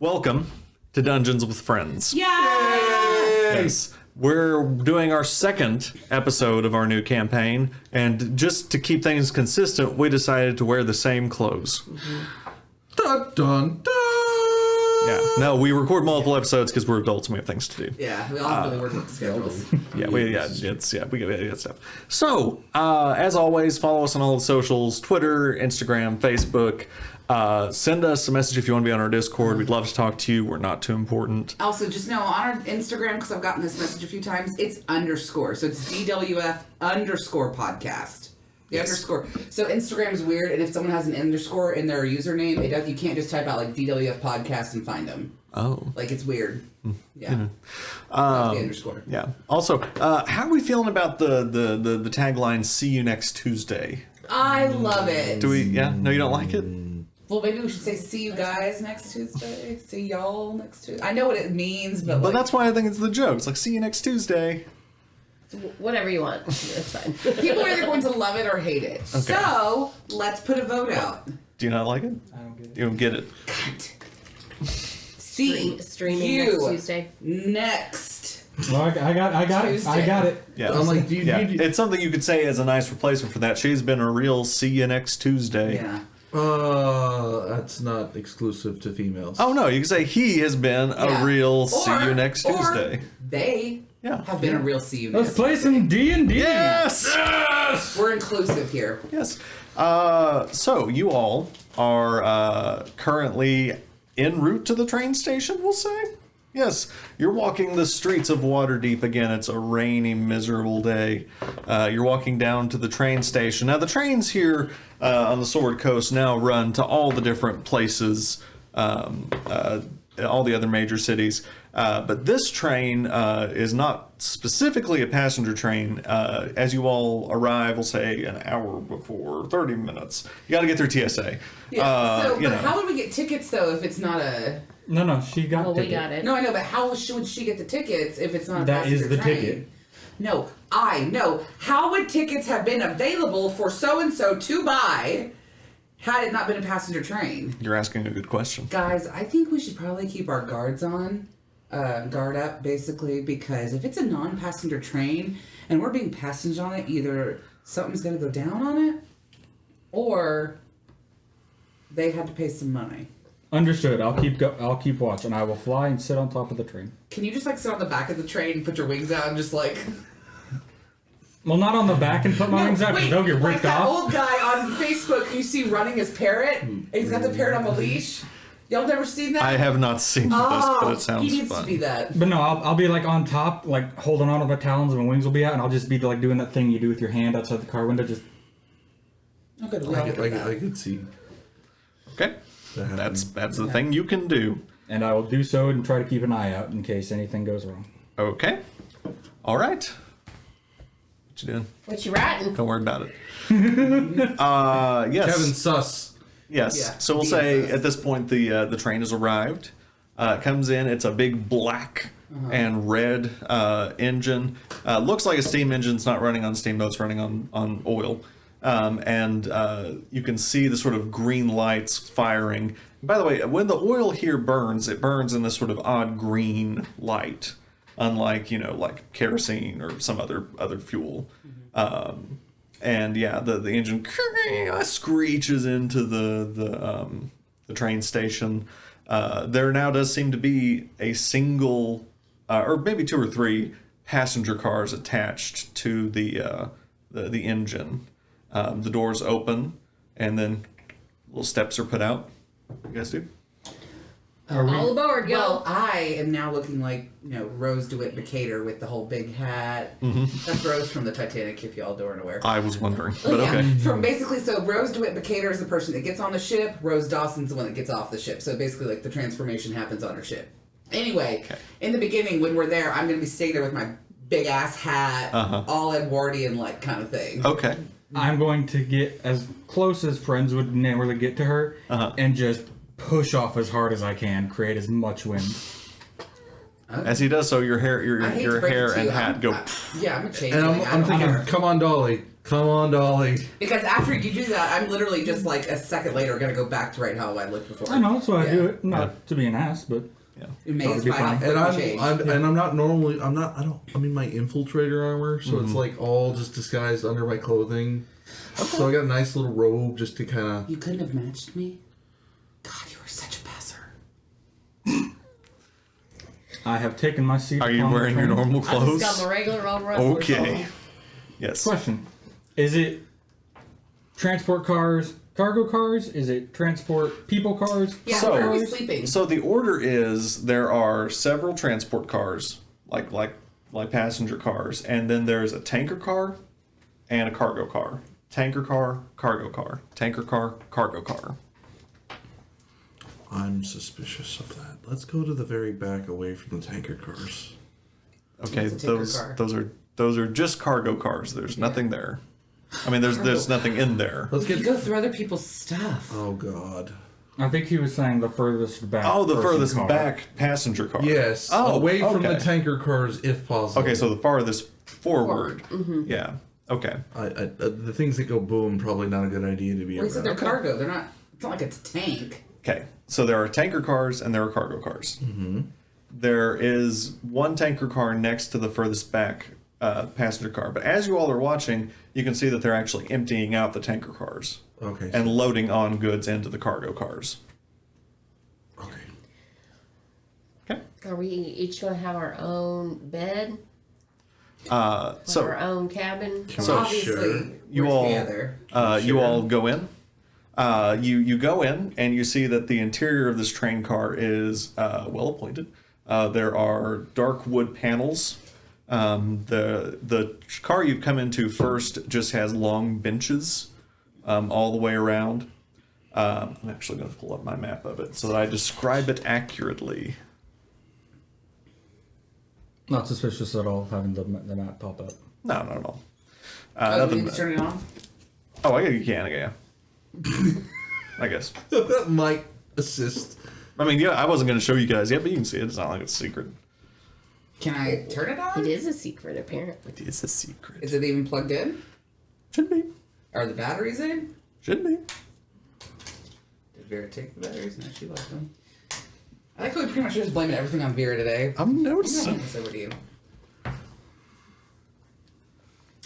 Welcome to Dungeons with Friends. Yes! We're doing our second episode of our new campaign, and just to keep things consistent, we decided to wear the same clothes. Dun, dun, dun. Yeah. No, we record multiple episodes because we're adults and we have things to do. Yeah, we all really work with schedules. We got stuff. So, as always, follow us on all the socials: Twitter, Instagram, Facebook. Send us a message if you want to be on our Discord. We'd love to talk to you. We're not too important. Also, just know on our Instagram, because I've gotten this message a few times, it's underscore. So it's DWF underscore podcast. The underscore. So Instagram's weird, and if someone has an underscore in their username, you can't just type out like DWF podcast and find them. Oh. Like it's weird. Yeah. The underscore. Yeah. Also, how are we feeling about the tagline "See you next Tuesday"? I love it. Do we? Yeah. No, you don't like it? Well, maybe we should say "See you guys next Tuesday." See y'all next Tuesday. I know what it means, but like, that's why I think it's the joke. It's like "See you next Tuesday." Whatever you want. It's fine. people are either going to love it or hate it. Okay. So let's put a vote out. Do you not like it? I don't get it. You don't get it. Cut. See Streaming you next Tuesday. Next. Well, I got it. Tuesday. I got it. Yeah. I'm like, It's something you could say as a nice replacement for that. She's been a real "See you next Tuesday." Yeah. That's not exclusive to females. Oh no, you can say he has been a real "See you next Tuesday." They have been a real "See you Let's next play some D&D. Yes! We're inclusive here. Yes. So you all are currently en route to the train station, we'll say? Yes. You're walking the streets of Waterdeep again. It's a rainy, miserable day. You're walking down to the train station. Now, the trains here on the Sword Coast now run to all the different places, all the other major cities. But this train is not specifically a passenger train. As you all arrive, we'll say an hour before, 30 minutes. You got to get through TSA. Yeah. But how would we get tickets though if it's not a? No, she got Well, ticket. we got it. No, I know, but how would she get the tickets if it's not a That passenger is the train? ticket. No, I know. How would tickets have been available for so and so to buy had it not been a passenger train? You're asking a good question. Guys, I think we should probably keep our guard up, basically, because if it's a non-passenger train and we're being passengers on it, either something's going to go down on it, or they had to pay some money. Understood. I'll keep watch, and I will fly and sit on top of the train. Can you just like sit on the back of the train and put your wings out and just like? Well, not on the back and put my wings out because they'll get like ripped that off. old guy on Facebook you see running his parrot. And he's got the parrot on the leash. Y'all never seen that? I have not seen this, but it sounds he needs fun. to be that. But no, I'll be like on top, like holding on to my talons, and my wings will be out, and I'll just be like doing that thing you do with your hand outside the car window. Just. Okay, I could see. Okay. That's the thing you can do. And I will do so and try to keep an eye out in case anything goes wrong. Okay. All right. What you doing? What you writing? Don't worry about it. Yes. Kevin Sus. Yes. Yeah, So we'll say at this point the train has arrived. It comes in. It's a big black and red engine. Looks like a steam engine. It's not running on steam, though. It's running on oil. And you can see the sort of green lights firing. By the way, when the oil here burns, it burns in this sort of odd green light, unlike like kerosene or some other fuel. And yeah, the engine screeches into the train station. There now does seem to be a single, or maybe two or three passenger cars attached to the engine. The doors open, and then little steps are put out. You guys do? All aboard, Well, y'all. I am now looking like, Rose DeWitt Decatur with the whole big hat. That's Rose from the Titanic, if y'all aren't aware. I was wondering, but okay. From basically, so Rose DeWitt Decatur is the person that gets on the ship. Rose Dawson's the one that gets off the ship. So basically, like, the transformation happens on her ship. Anyway, in the beginning, when we're there, I'm going to be staying there with my big-ass hat, all Edwardian, like, kind of thing. Okay. I'm going to get as close as friends would nearly get to her and just push off as hard as I can, create as much wind. As he does so, your hair and hat go. Yeah, I'm a change. And I'm thinking, come on, Dolly. Come on, Dolly. Because after you do that, I'm literally just like a second later going to go back to right how I looked before. I know, that's why I do Yeah. it. Not to be an ass, but It makes be my fine. outfit change. I'm not normally. I'm in my infiltrator armor, so it's like all just disguised under my clothing. Okay. So I got a nice little robe just to kind of. You couldn't have matched me? God, you are such a passer. I have taken my seat. Are you upon the wearing your train. normal I just clothes? got my regular old wrestler Okay. song. Yes. Question: is it transport cars, cargo cars? Is it transport people cars? Yeah, So- where are we sleeping? So the order is there are several transport cars, like passenger cars, and then there's a tanker car and a cargo car. Tanker car, cargo car. Tanker car, cargo car. I'm suspicious of that. Let's go to the very back, away from the tanker cars. Okay, It's a tanker those car. those are just cargo cars. There's nothing there. I mean, there's nothing in there. Let's You get. go through other people's stuff. Oh God. I think he was saying the furthest back. Oh, the person furthest car. back passenger car. Yes. Oh, away from the okay. tanker cars, if possible. Okay, so the farthest forward. Yeah. Okay. The things that go boom, probably not a good idea to be Well, he said around. they're cargo. They're not. It's not like it's a tank. Okay. So there are tanker cars and there are cargo cars. Mm-hmm. There is one tanker car next to the furthest back passenger car. But as you all are watching, you can see that they're actually emptying out the tanker cars Okay. and loading on goods into the cargo cars. Okay. Okay. Are we each going to have our own bed? So Our own cabin? So, Obviously, sure. you we're all together. you all go in. You go in and you see that the interior of this train car is well appointed. There are dark wood panels. The car you've come into first just has long benches all the way around. I'm actually going to pull up my map of it so that I describe it accurately. Not suspicious at all having the map pop up. No, not at all. Oh, Nothing. you need to turn it on? Oh, I guess you can. Yeah. I guess. That might assist. I mean, yeah, I wasn't going to show you guys yet, but you can see it. It's not like it's a secret. Can I turn it on? It is a secret, apparently. It is a secret. Is it even plugged in? Should be. Are the batteries in? Should be. Did Vera take the batteries? No, she left them. I like how we pretty much just blaming everything on Vera today. I'm I'm gonna noticing. hand this over to you.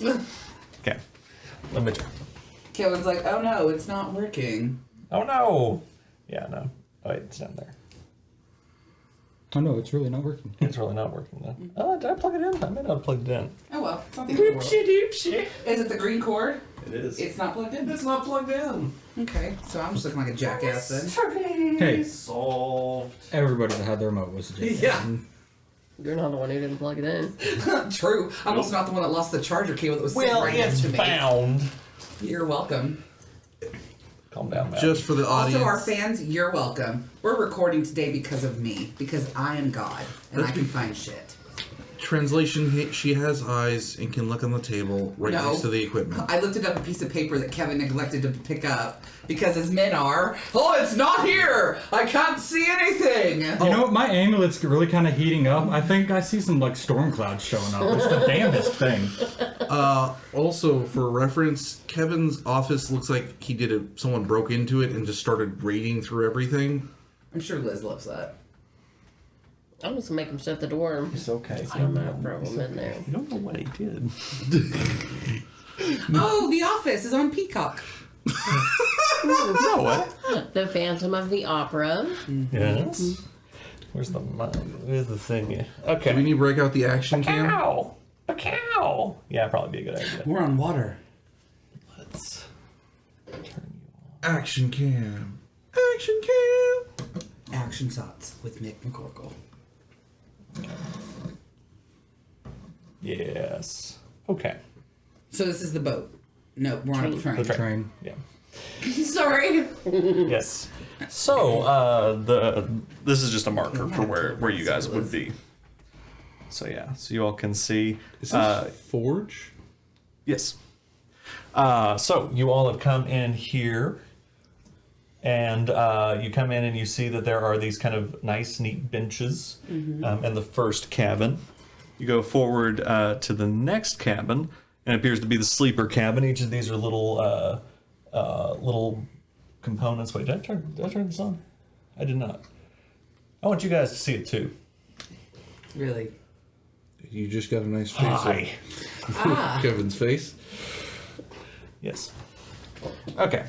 Okay. Let me try. Kevin's like, oh no, it's not working. Oh no. Yeah, no. Oh, wait, it's down there. Oh no, it's really not working. It's really not working though. Oh, did I plug it in? I may not have plugged it in. Oh well, it's not the end of the world. doopsie. Is it the green cord? It is. It's not plugged in. It's not plugged in. Okay, so I'm just looking like a jackass then. Hey, Solved. everybody that had their remote was just Yeah, You're not the one who didn't plug it in. true. I'm also not the one that lost the charger cable that was sitting right next to me. found. You're welcome. Calm down, man. Just for the audience. Also, our fans, you're welcome. We're recording today because of me, because I am God and I can find shit. Translation, she has eyes and can look on the table right No. next to the equipment. I lifted up a piece of paper that Kevin neglected to pick up because, as men are, oh, it's not here. I can't see anything. You know, my amulet's really kind of heating up. I think I see some like storm clouds showing up. It's the damnedest thing. Also, for reference, Kevin's office looks like someone broke into it and just started raiding through everything. I'm sure Liz loves that. I'm just gonna make him shut the door. It's okay. I don't have a problem in there. You don't know what he did. Oh, The Office is on Peacock. No, what? The Phantom of the Opera. Yes. Where's the thing? Do we Okay. need to break out the action cam? Cow. A cow. Yeah, probably be a good idea. We're on water. Let's turn you Action cam. Action cam. Action shots with Mick McCorkle. on. Yes. Okay. So this is the boat. No, we're on a train. The train. Train. Yeah. Sorry. Yes. So this is just a marker for where you guys would be. So yeah, so you all can see. Is this Forge? Yes. So you all have come in here, and you come in and you see that there are these kind of nice, neat benches in the first cabin. You go forward to the next cabin, and it appears to be the sleeper cabin. Each of these are little little components. Wait, did I turn this on? I did not. I want you guys to see it too. Really? You just got a nice face. Hi. Ah. Kevin's face. Yes. Okay.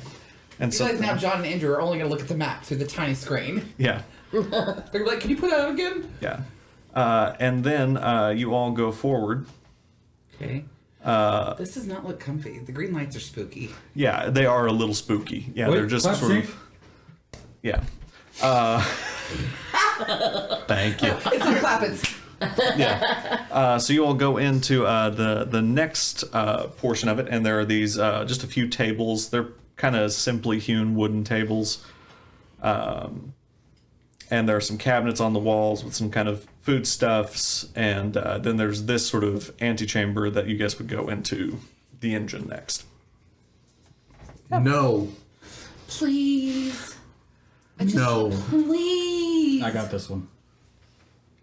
And You so realize now John and Andrew are only going to look at the map through the tiny screen. yeah. They're gonna be like, can you put that out again? Yeah. And then you all go forward. Okay. This does not look comfy. The green lights are spooky. Yeah, they are a little spooky. Yeah, Wait, they're just clap sort sync. of. Yeah. Thank you. It's not clapping. Yeah. So you all go into the next portion of it, and there are these just a few tables. They're kind of simply hewn wooden tables. And there are some cabinets on the walls with some kind of foodstuffs, and then there's this sort of antechamber that you guys would go into the engine next. No. Please. No. Please. I got this one.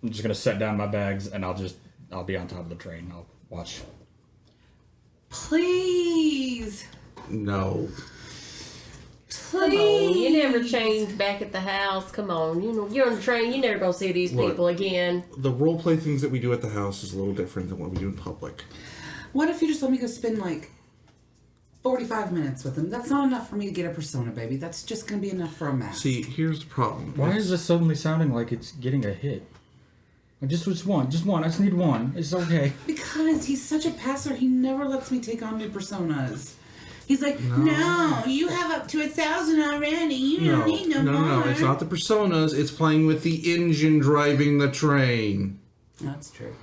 I'm just gonna set down my bags and I'll be on top of the train. I'll watch. Please. No. Come on, Please. you never change back at the house. Come on, you know you're on the train. You never gonna see these Look. people again. The roleplay things that we do at the house is a little different than what we do in public. What if you just let me go spend like 45 minutes with him? That's not enough for me to get a persona, baby. That's just gonna be enough for a mask. See, here's the problem. Why is this suddenly sounding like it's getting a hit? Just one. I just need one. It's okay. Because he's such a passer, he never lets me take on new personas. He's like, no, you have up to 1,000 already. You don't need no more. No, it's not the personas. It's playing with the engine driving the train. That's true.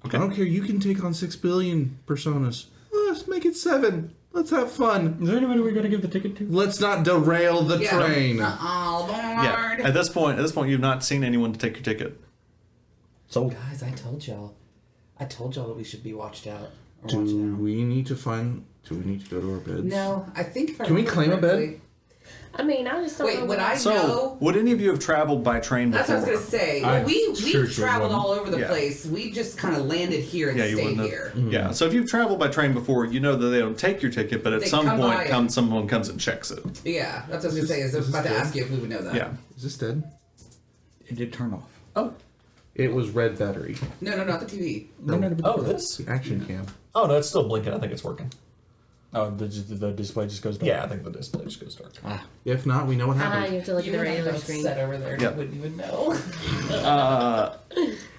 I don't care. You can take on 6 billion personas. Let's make it 7. Let's have fun. Is there anybody we gotta give the ticket to? Let's not derail the train. All aboard. Yeah. At this point, you've not seen anyone to take your ticket. So Guys, I told y'all that we should be watched out. Or Do watching out. we need to go to our beds? No, I think if I Can we remember claim a bed? correctly- I mean, I just don't know. Wait, would what I So, know? would any of you have traveled by train That's before? what I was gonna say. I'm We've sure she traveled wouldn't. all over the Yeah. place. We just kind of landed here and Yeah, you stayed wouldn't here. have. Yeah. So if you've traveled by train before, you know that they don't take your ticket, but at They some come by point, and- someone comes and checks it. Yeah, that's what I was gonna say. I was about to ask you if we would know that. Yeah. Is this dead? it did turn off. Oh. It was red battery. No, not the TV. Oh, this. The action cam. Oh no, it's still blinking. I think it's working. Oh, the display just goes dark. Yeah, I think the display just goes dark. If not, we know what you happened. have to look at the regular screen. over there. Yep. Wouldn't even know.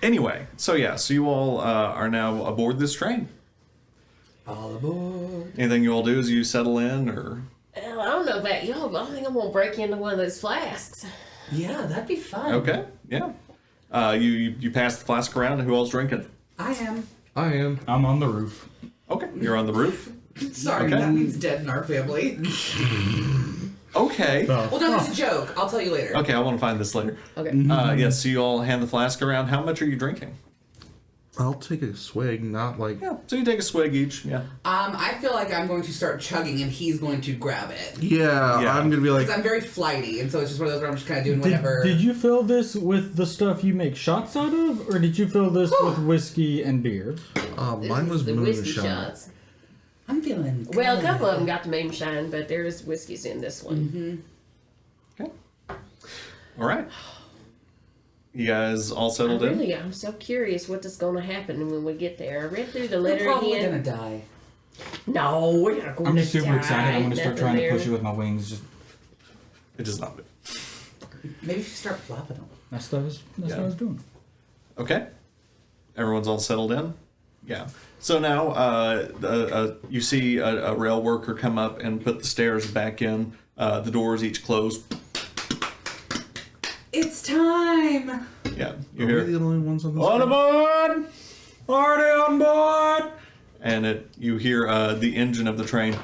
Anyway, so you all are now aboard this train. All aboard. Anything you all do as you settle in, or Well, I don't know about y'all, but I think I'm gonna break into one of those flasks. Yeah, that'd be fun. okay, yeah. You pass the flask around, and who all's drinking? I am. I am. I'm on the roof. Okay, you're on the roof. Sorry, Okay. that means dead in our family. Okay. The Well, no, it's a joke. I'll tell you later. Okay, I want to find this later. Okay. Yes, so you all hand the flask around. How much are you drinking? I'll take a swig, not like. Yeah, so you take a swig each. Yeah. I feel like I'm going to start chugging and he's going to grab it. Yeah, Yeah. I'm gonna be like. Because I'm very flighty, and so it's just one of those where I'm just kind of doing Did, whatever. did you fill this with the stuff you make shots out of, or did you fill this with whiskey and beer? Mine was the whiskey moonshine. shots. I'm feeling. Well, a good. couple of them got the moonshine, but there's whiskeys in this one. Okay. All right. You guys all settled in? Really, I'm so curious what's going to happen when we get there. I read through the We're letter probably again. gonna die. No, we're not going I'm to just super die. excited. I'm gonna start Nothing trying to there. push it with my wings. Just It does not move. Maybe if you start flapping them. that's what I was doing. Okay. Everyone's all settled in? Yeah. So now you see a rail worker come up and put the stairs back in. The doors each close. It's time. Yeah. You Are we hear, the only ones on this? on train? aboard! Party on board! And you hear the engine of the train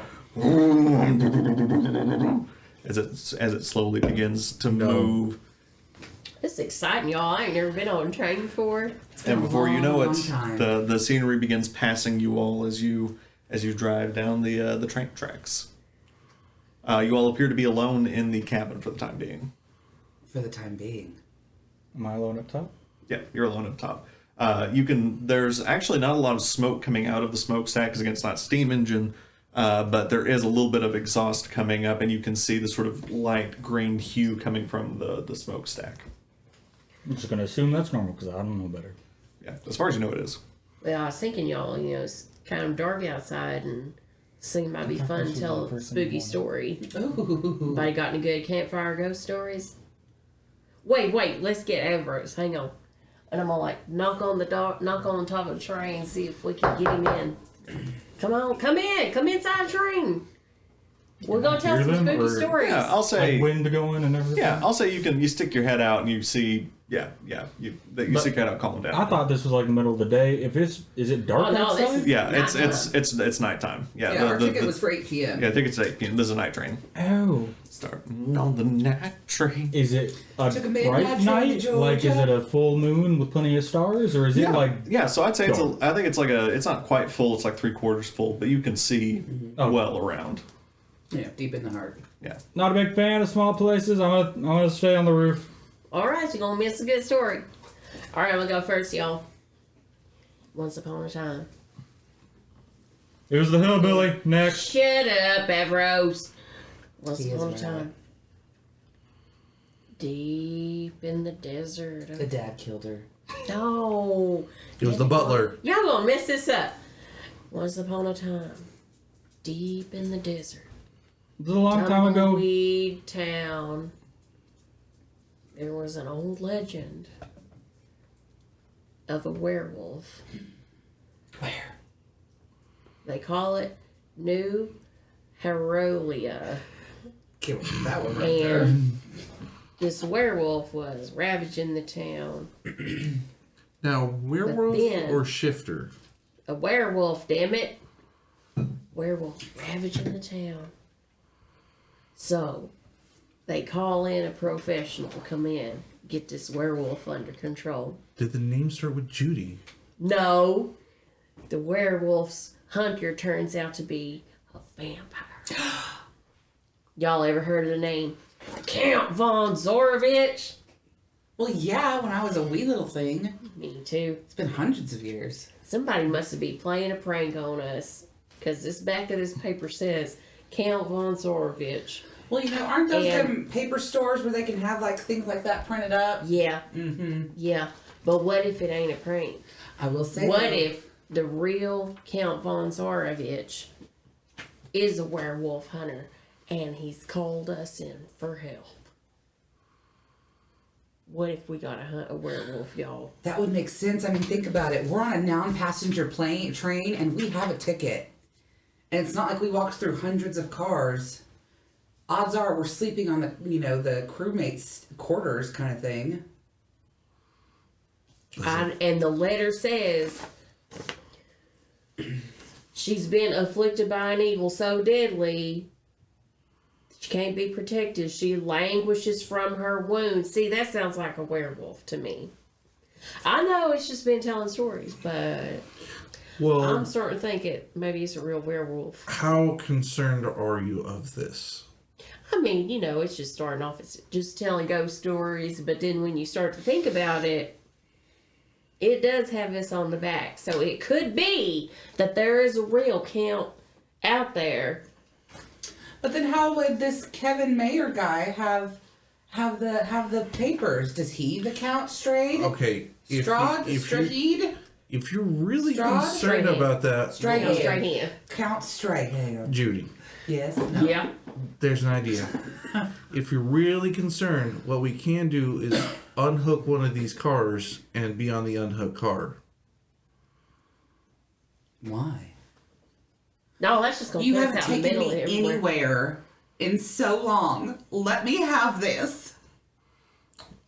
as it slowly begins to move. This is exciting, y'all. I ain't never been on a train before. And before you know long it, time. the scenery begins passing you all as you drive down the train tracks. You all appear to be alone in the cabin for the time being. For the time being. Am I alone up top? Yeah, you're alone up top. There's actually not a lot of smoke coming out of the smokestack because again, it's not steam engine, but there is a little bit of exhaust coming up, and you can see the sort of light green hue coming from the smokestack. I'm just gonna assume that's normal because I don't know better. Yeah, as far as you know, it is. Well, I was thinking, y'all, it's kind of dark outside, and this thing might be fun to tell a spooky story. Ooh. Anybody got any good campfire ghost stories? Wait, let's get Ambrose. Hang on. And I'm gonna knock on the top of the train, see if we can get him in. Come on, come inside the train. We're gonna tell some spooky stories. Yeah, I'll say. Like wind going and everything. Yeah, I'll say you stick your head out and you see. You stick your head out, calm down. I thought this was like the middle of the day. Is it dark Oh, no, outside? this is- Yeah, Nighttime. it's nighttime. Yeah, Yeah, our ticket was for 8 p.m. Yeah, I think it's 8 p.m. This is a night train. Oh, Starting on the night train. is it a Took a midnight bright train to night? Like, is Georgia. it a full moon with plenty of stars, or is it like? Yeah, so I'd say dark? I think it's not quite full. It's like 3/4 full, but you can see Oh. well around. Yeah, deep in the heart. Yeah. Not a big fan of small places. I'm gonna stay on the roof. All right, you're gonna miss a good story. All right, I'm gonna go first, y'all. Once upon a time. It was the hillbilly. Next. Shut up, Ambrose. Once He is upon a right. time. Deep in the desert. The dad killed her. No. It was the butler. Y'all gonna mess this up. Once upon a time. Deep in the desert. It was a long time ago. Tumbleweed Town. There was an old legend of a werewolf. Where? They call it New Herolia. Kill that one right there. And this werewolf was ravaging the town. Now, werewolf then- or shifter? A werewolf, damn it. Werewolf ravaging the town. So, they call in a professional to come in, get this werewolf under control. Did the name start with Judy? No, the werewolf's hunter turns out to be a vampire. Y'all ever heard of the name Count von Zorovich? Well, yeah, when I was a wee little thing. Me too. It's been hundreds of years. Somebody must be playing a prank on us, because this back of this paper says Count von Zorovich. Well, aren't those And- them paper stores where they can have like things like that printed up? Yeah, Mm-hmm. yeah. But what if it ain't a prank? I will say. What though, if the real Count von Zarovich is a werewolf hunter and he's called us in for help? What if we gotta hunt a werewolf, y'all? that would make sense? I mean, think about it. We're on a non-passenger train, and we have a ticket, and it's not like we walked through hundreds of cars. Odds are we're sleeping on the the crewmates' quarters kind of thing. And the letter says she's been afflicted by an evil so deadly she can't be protected. She languishes from her wounds. See, that sounds like a werewolf to me. I know it's just been telling stories, but Well, I'm starting to think maybe it's a real werewolf. how concerned are you of this? I mean, it's just starting off as just telling ghost stories, but then when you start to think about it, it does have this on the back. So it could be that there is a real Count out there. But then, how would this Kevin Mayer guy have the papers? Does he the Count Strayed? Okay, Strayed? if you're really Strahd? concerned Strayed. about that, Strayed. Go straight in. Count Strayed. Judy, Yes. Yeah. there's an idea. If you're really concerned, what we can do is unhook one of these cars and be on the unhooked car. Why? No, that's just going to You put us haven't out in the taken middle me of everywhere. anywhere in so long. Let me have this.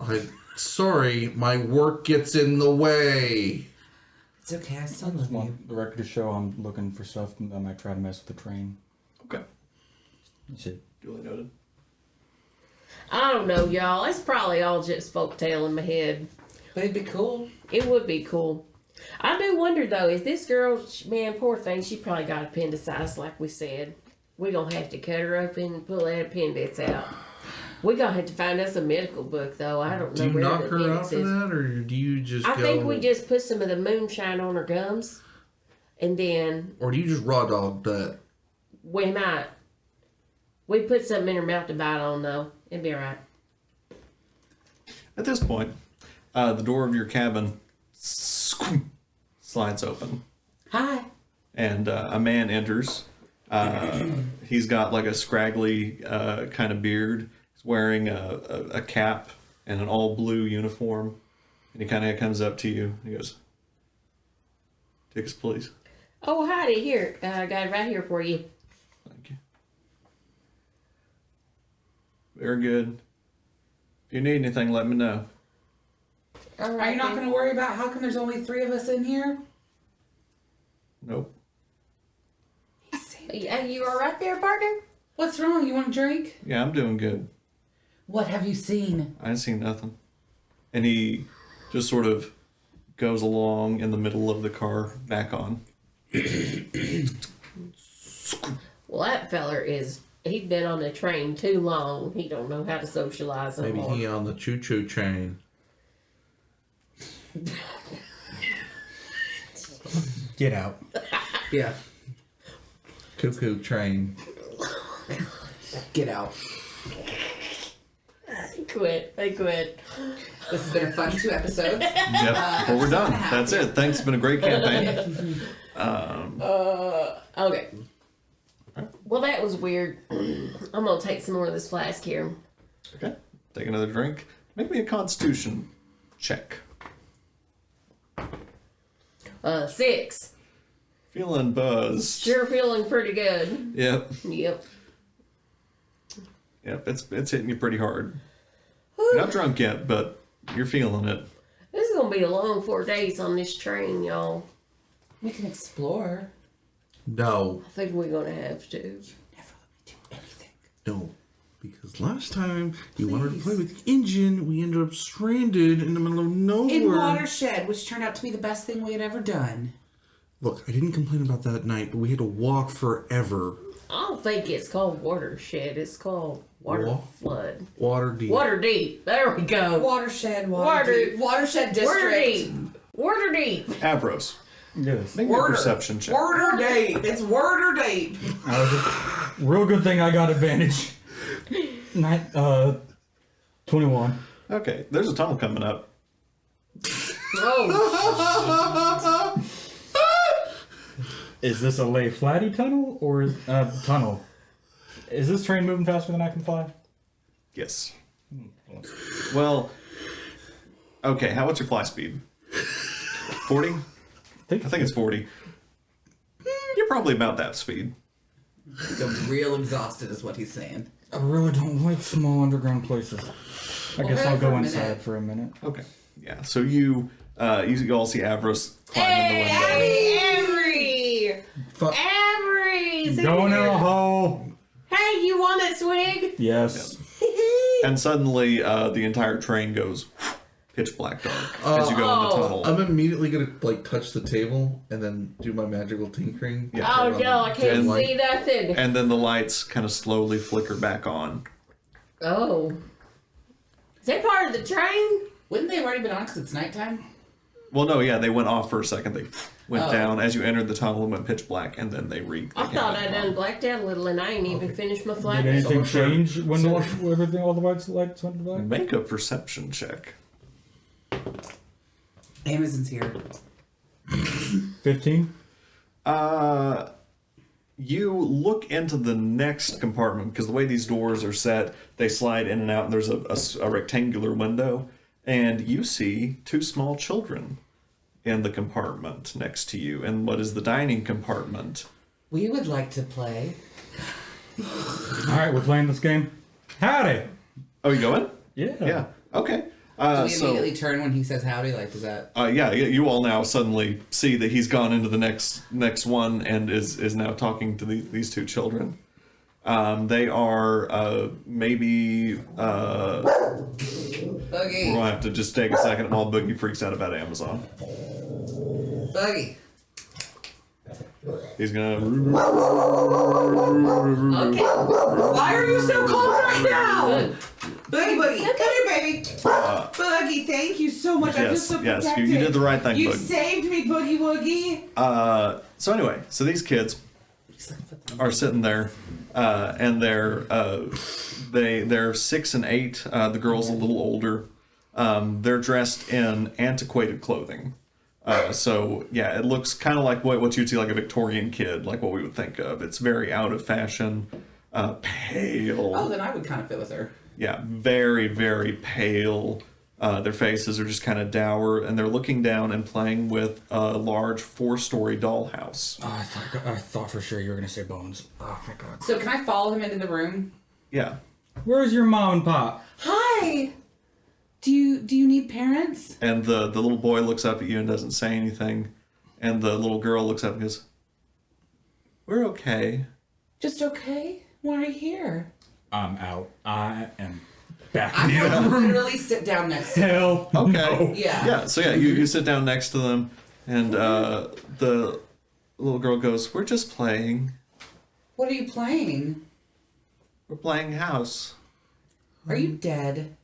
I'm sorry, my work gets in the way. It's okay. I still I just love you. want the record to show I'm looking for stuff that might try to mess with the train. Okay. That's it. Duly noted. I don't know, y'all. It's probably all just folktale in my head. But it'd be cool. It would be cool. I do wonder, though, is this girl, man, poor thing, she probably got appendicitis, like we said. We're going to have to cut her open and pull that appendix out. We gonna have to find us a medical book though. I don't Do know you where knock the her out Phoenix for is. that, or do you just I go... think we just put some of the moonshine on her gums, and then Or do you just raw dog that? we put something in her mouth to bite on though. It'd be alright. At this point, the door of your cabin slides open, Hi. and a man enters. He's got like a scraggly kind of beard. He's wearing a cap and an all blue uniform, and he kind of comes up to you. And he goes, "Take us, please." Oh, howdy, here. I got it right here for you. Thank you. Very good. If you need anything, let me know. All Are right. you not going to worry about how come there's only 3 of us in here? Nope. You are right there, partner? What's wrong? You want a drink? Yeah, I'm doing good. What have you seen? I ain't seen nothing. And he just sort of goes along in the middle of the car, back on. Well, that feller he's been on the train too long. He don't know how to socialize Maybe anymore. he on the choo-choo train. Get out. Yeah. Cuckoo train. Get out. They quit. This has been a fun 2 episodes. Yep. Well, we're done. That's it. Thanks. It's been a great campaign. Okay. Well, that was weird. I'm gonna take some more of this flask here. Okay. Take another drink. Make me a Constitution check. 6. Feeling buzzed. Sure feeling pretty good. Yep. Yep. Yep. It's hitting you pretty hard. You're not drunk yet, but you're feeling it. This is gonna be a long 4 days on this train, y'all. We can explore. No. I think we're gonna have to. Never let me do anything. No. Because last time you wanted to play with the engine, we ended up stranded in the middle of nowhere. In Watershed, which turned out to be the best thing we had ever done. Look, I didn't complain about that night, but we had to walk forever. I don't think it's called watershed. It's called water What? flood. Water deep. Water deep. There we go. Watershed, Water- deep. Watershed District. Water deep. Water deep. Avros. Yes. Make me a perception check. Worder deep. It's worder deep. Real good thing I got advantage. 21. Okay. There's a tunnel coming up. Oh, Is this a lay flatty tunnel or is tunnel? Is this train moving faster than I can fly? Yes. Well, okay. What's your fly speed? 40? I think it's 40. You're probably about that speed. I'm real exhausted is what he's saying. I really don't like small underground places. I guess go I'll for go a inside minute. for a minute. Okay. Yeah. So you all see Avros climbing the window. Avery! Fuck. Avery! Going in a hole. Hey, you want a swig? Yes. And suddenly, the entire train goes pitch black dark as you go in the tunnel. I'm immediately gonna touch the table and then do my magical tinkering. Yeah. Oh no, I can't And, see nothing. And then the lights kind of slowly flicker back on. Oh. Is that part of the train? Wouldn't they have already been on because it's nighttime? Well, no, yeah, they went off for a second. They went Oh. down as you entered the tunnel and went pitch black, and then they I came thought back I on. done blacked out a little and I ain't even finished my flag. Did anything sure. change when everything, all the lights went black? Make a perception check. Amazon's here. 15? You look into the next compartment because the way these doors are set, they slide in and out, and there's a rectangular window, and you see 2 small children in the compartment next to you, in what is the dining compartment. We would like to play. Alright, we're playing this game. Howdy! Oh, you going? Yeah. Yeah. Okay. Do we So, immediately turn when he says howdy? Like, does that... yeah, you all now suddenly see that he's gone into the next one and is now talking to these 2 children. They are maybe. We're Buggy. gonna have to just take a second while Boogie freaks out about Amazon. Buggy. He's gonna. Okay. Why are you so cold right No! Boogie Boogie, come here, baby. Boogie, thank you so much. I feel so yes, protected. you did the right thing, You Boogie. saved me, Boogie Woogie. So anyway, so these kids are sitting there, and they're 6 and 8. The girl's a little older. They're dressed in antiquated clothing. So yeah, it looks kind of like what you'd see like a Victorian kid, like what we would think of. It's very out of fashion, pale. Oh, then I would kind of fit with her. Yeah, very, very pale. Their faces are just kind of dour, and they're looking down and playing with a large 4-story dollhouse. Oh, I thought for sure you were gonna say bones. Oh my god. So can I follow him into the room? Yeah. Where's your mom and pop? Hi. Do you need parents? And the little boy looks up at you and doesn't say anything. And the little girl looks up and goes, "We're okay." Just okay? Why are you here? I'm out. I am back I'm in the going to room. literally sit down next to him. Hell Okay. no. Yeah. Yeah, so yeah, you sit down next to them, and the little girl goes, "We're just playing. What are you playing? We're playing house." Are you dead?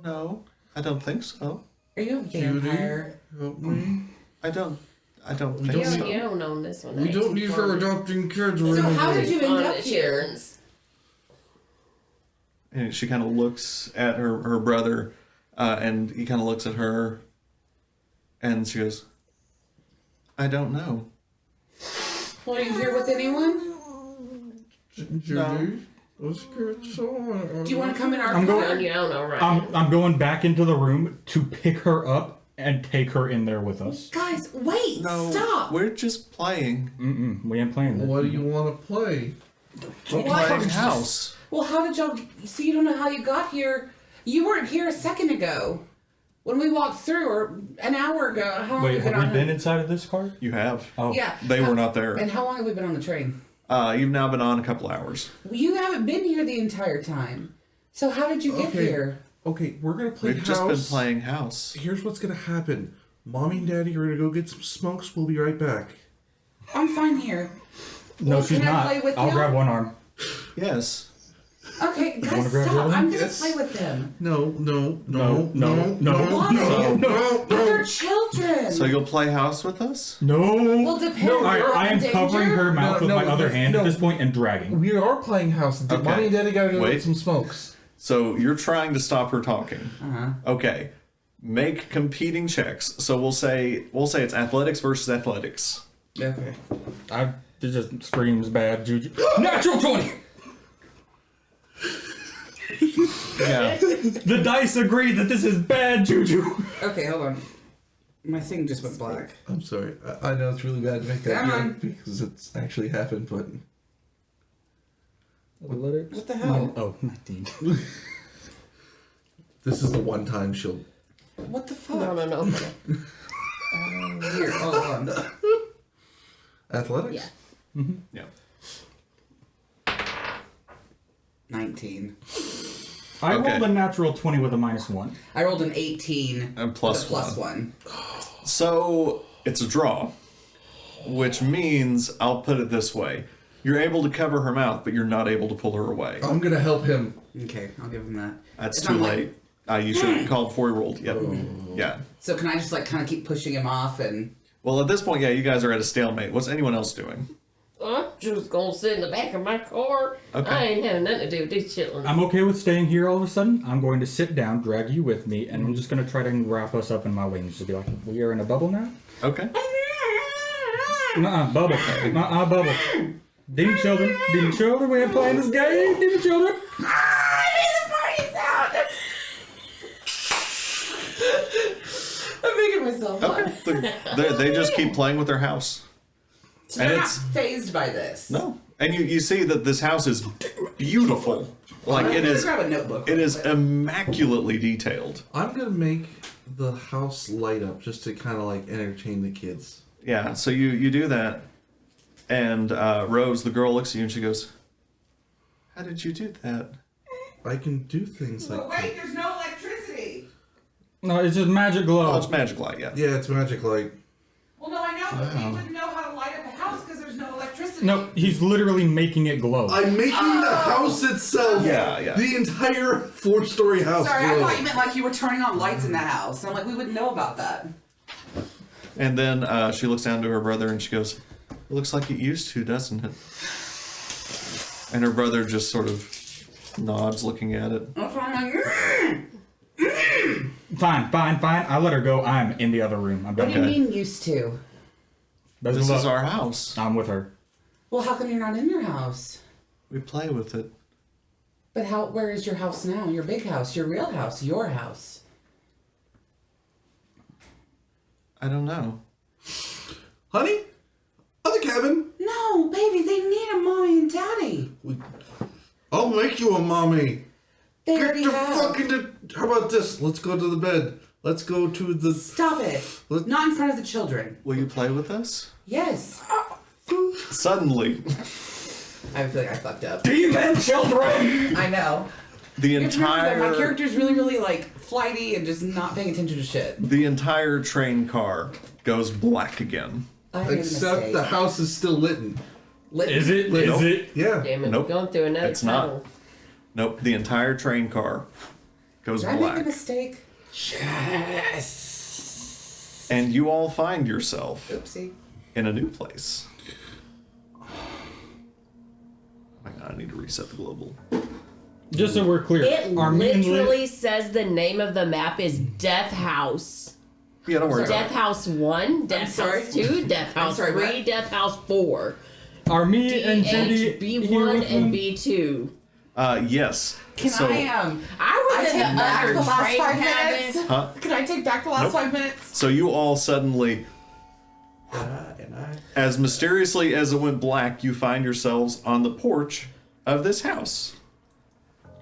No, I don't think so. Are you a vampire? Help me. I don't think don't so. You don't own this one. We don't need her adopting kids or So anything. how did you end up here? And she kind of looks at her brother, and he kind of looks at her, and she goes, "I don't know." Well, are you here with anyone? Judy, let's get started. Do you want to come in our I'm car? going- You don't know, right? I'm going back into the room to pick her up and take her in there with us. Guys, wait! No, Stop! we're just playing. We ain't playing this. What do you want to play? We're playing house. Well, how did y'all? So you don't know how you got here? You weren't here a second ago when we walked through, or an hour ago. How long Wait, have have we been inside of this car? You have. Oh. Yeah. They were not there. And how long have we been on the train? You've now been on a couple hours. You haven't been here the entire time. So how did you get Okay. here? Okay, we're gonna play We've house. just been playing house. Here's what's gonna happen. Mommy and Daddy are gonna go get some smokes. We'll be right back. I'm fine here. No, Well, she's can I not. play with I'll you? grab one arm. Yes. Okay, wanna guys, grab stop. one? I'm gonna Yes. play with them. No. Why? no. But they're children. So you'll play house with us? No. Well, depends. I You're am in covering danger? her mouth with No, my other hand no. at this point and dragging. We are playing house. Okay. Mommy and Daddy gotta go Wait. get some smokes. So you're trying to stop her talking. Uh-huh. Okay. Make competing checks. So we'll say it's athletics versus athletics. Okay. It just screams bad juju. Natural 20! Yeah. The dice agree that this is bad juju. Okay, hold on. My thing just went black. I'm sorry. I know it's really bad to make that Come joke on. because it's actually happened, but What the hell? Oh, 19. this is the one time she'll. What the fuck? No. Here, hold on. Athletics? Yeah. Yeah. 19. I Okay. rolled a natural 20 with a -1. I rolled an 18. And plus with a plus one. one. So it's a draw, which means I'll put it this way: you're able to cover her mouth, but you're not able to pull her away. I'm gonna help him. Okay, I'll give him that. That's If too I'm like- late. You should have called before you rolled. Yep. Yeah. So can I just like kind of keep pushing him off and? Well, at this point, yeah, you guys are at a stalemate. What's anyone else doing? I'm just gonna sit in the back of my car. Okay. I ain't having nothing to do with these children. I'm okay with staying here all of a sudden. I'm going to sit down, drag you with me, and I'm just going to try to wrap us up in my wings. To be like, we are in a bubble now? Okay. Nuh-uh, bubble. Nuh-uh, bubble. Demon children, we ain't playing this game, demon children. I'm making myself laugh. Okay. They just keep playing with their house. So And they're not it's- phased by this. No. And you see that this house is beautiful. Like I'm it gonna is. grab a notebook. It is real quick. immaculately detailed. I'm gonna make the house light up just to kind of like entertain the kids. Yeah. So you do that, and Rose, the girl, looks at you and she goes, "How did you do that?" I can do things like But wait, there's no electricity. No, it's just magic Oh, glow. it's magic light. Yeah. yeah, it's magic light. Well, no, I know, but we wouldn't know how to light up a house because there's no electricity. No, he's literally making it glow. I'm making the house itself. Yeah. The entire 4-story house. Sorry, I glow. thought you meant like you were turning on lights in the house. I'm like, we wouldn't know about that. And then she looks down to her brother and she goes, "It looks like it used to, doesn't it?" And her brother just sort of nods, looking at it. That's why I'm like, Fine. I let her go. I'm in the other room. I'm done. what do you Okay. mean used to? Best of This luck. is our house. I'm with her. Well, how come you're not in your house? We play with it. But where is your house now? Your big house, your real house, your house. I don't know. Honey? Other cabin? No, baby, they need a mommy and daddy. I'll make you a mommy. They Get already the have. fuck into. How about this? Let's go to the bed. Let's go to the. Stop it. What? Not in front of the children. Will you play with us? Yes. Suddenly, I feel like I fucked up. Demon children! I know. the You have to remember that my entire character's really like flighty and just not paying attention to shit. train car goes black again. I made a Except mistake. the house is still lit. Is it? Lit. Is it? Yeah. Damn it, Nope. we're going through another It's not. tunnel. Nope, the entire train car goes Did I make a black. mistake? Yes. And you all find yourself Oopsie. in a new place. Hang on, I need to reset the global. Just so we're clear. It Armin literally says the name of the map is Death House. Yeah, don't worry about Death it. House 1, Death sorry? House 2, Death House sorry, 3, what? Death House 4. Are me and Judy DH, here B1 with and them? B2. Yes. Can so, I was take in the back other the last train 5 cabin. minutes? Huh? Can I take back the last Nope. 5 minutes? So you all suddenly, as mysteriously as it went black, you find yourselves on the porch of this house.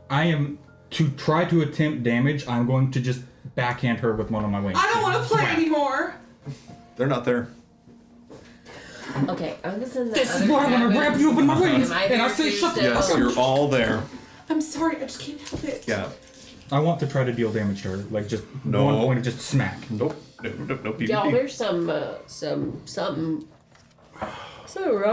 I am to try to attempt damage. I'm going to just backhand her with one of my wings. I don't want to play anymore. They're not there. Okay, I was in the This other is why I want to cabin. grab you up in my wings, Am I and I there say too shut the still? Yes, fuck up. you're all there. I'm sorry, I just can't help it. Yeah. I want to try to deal damage to her, like just No. one point, just smack. Nope. Nope. Y'all, there's something wrong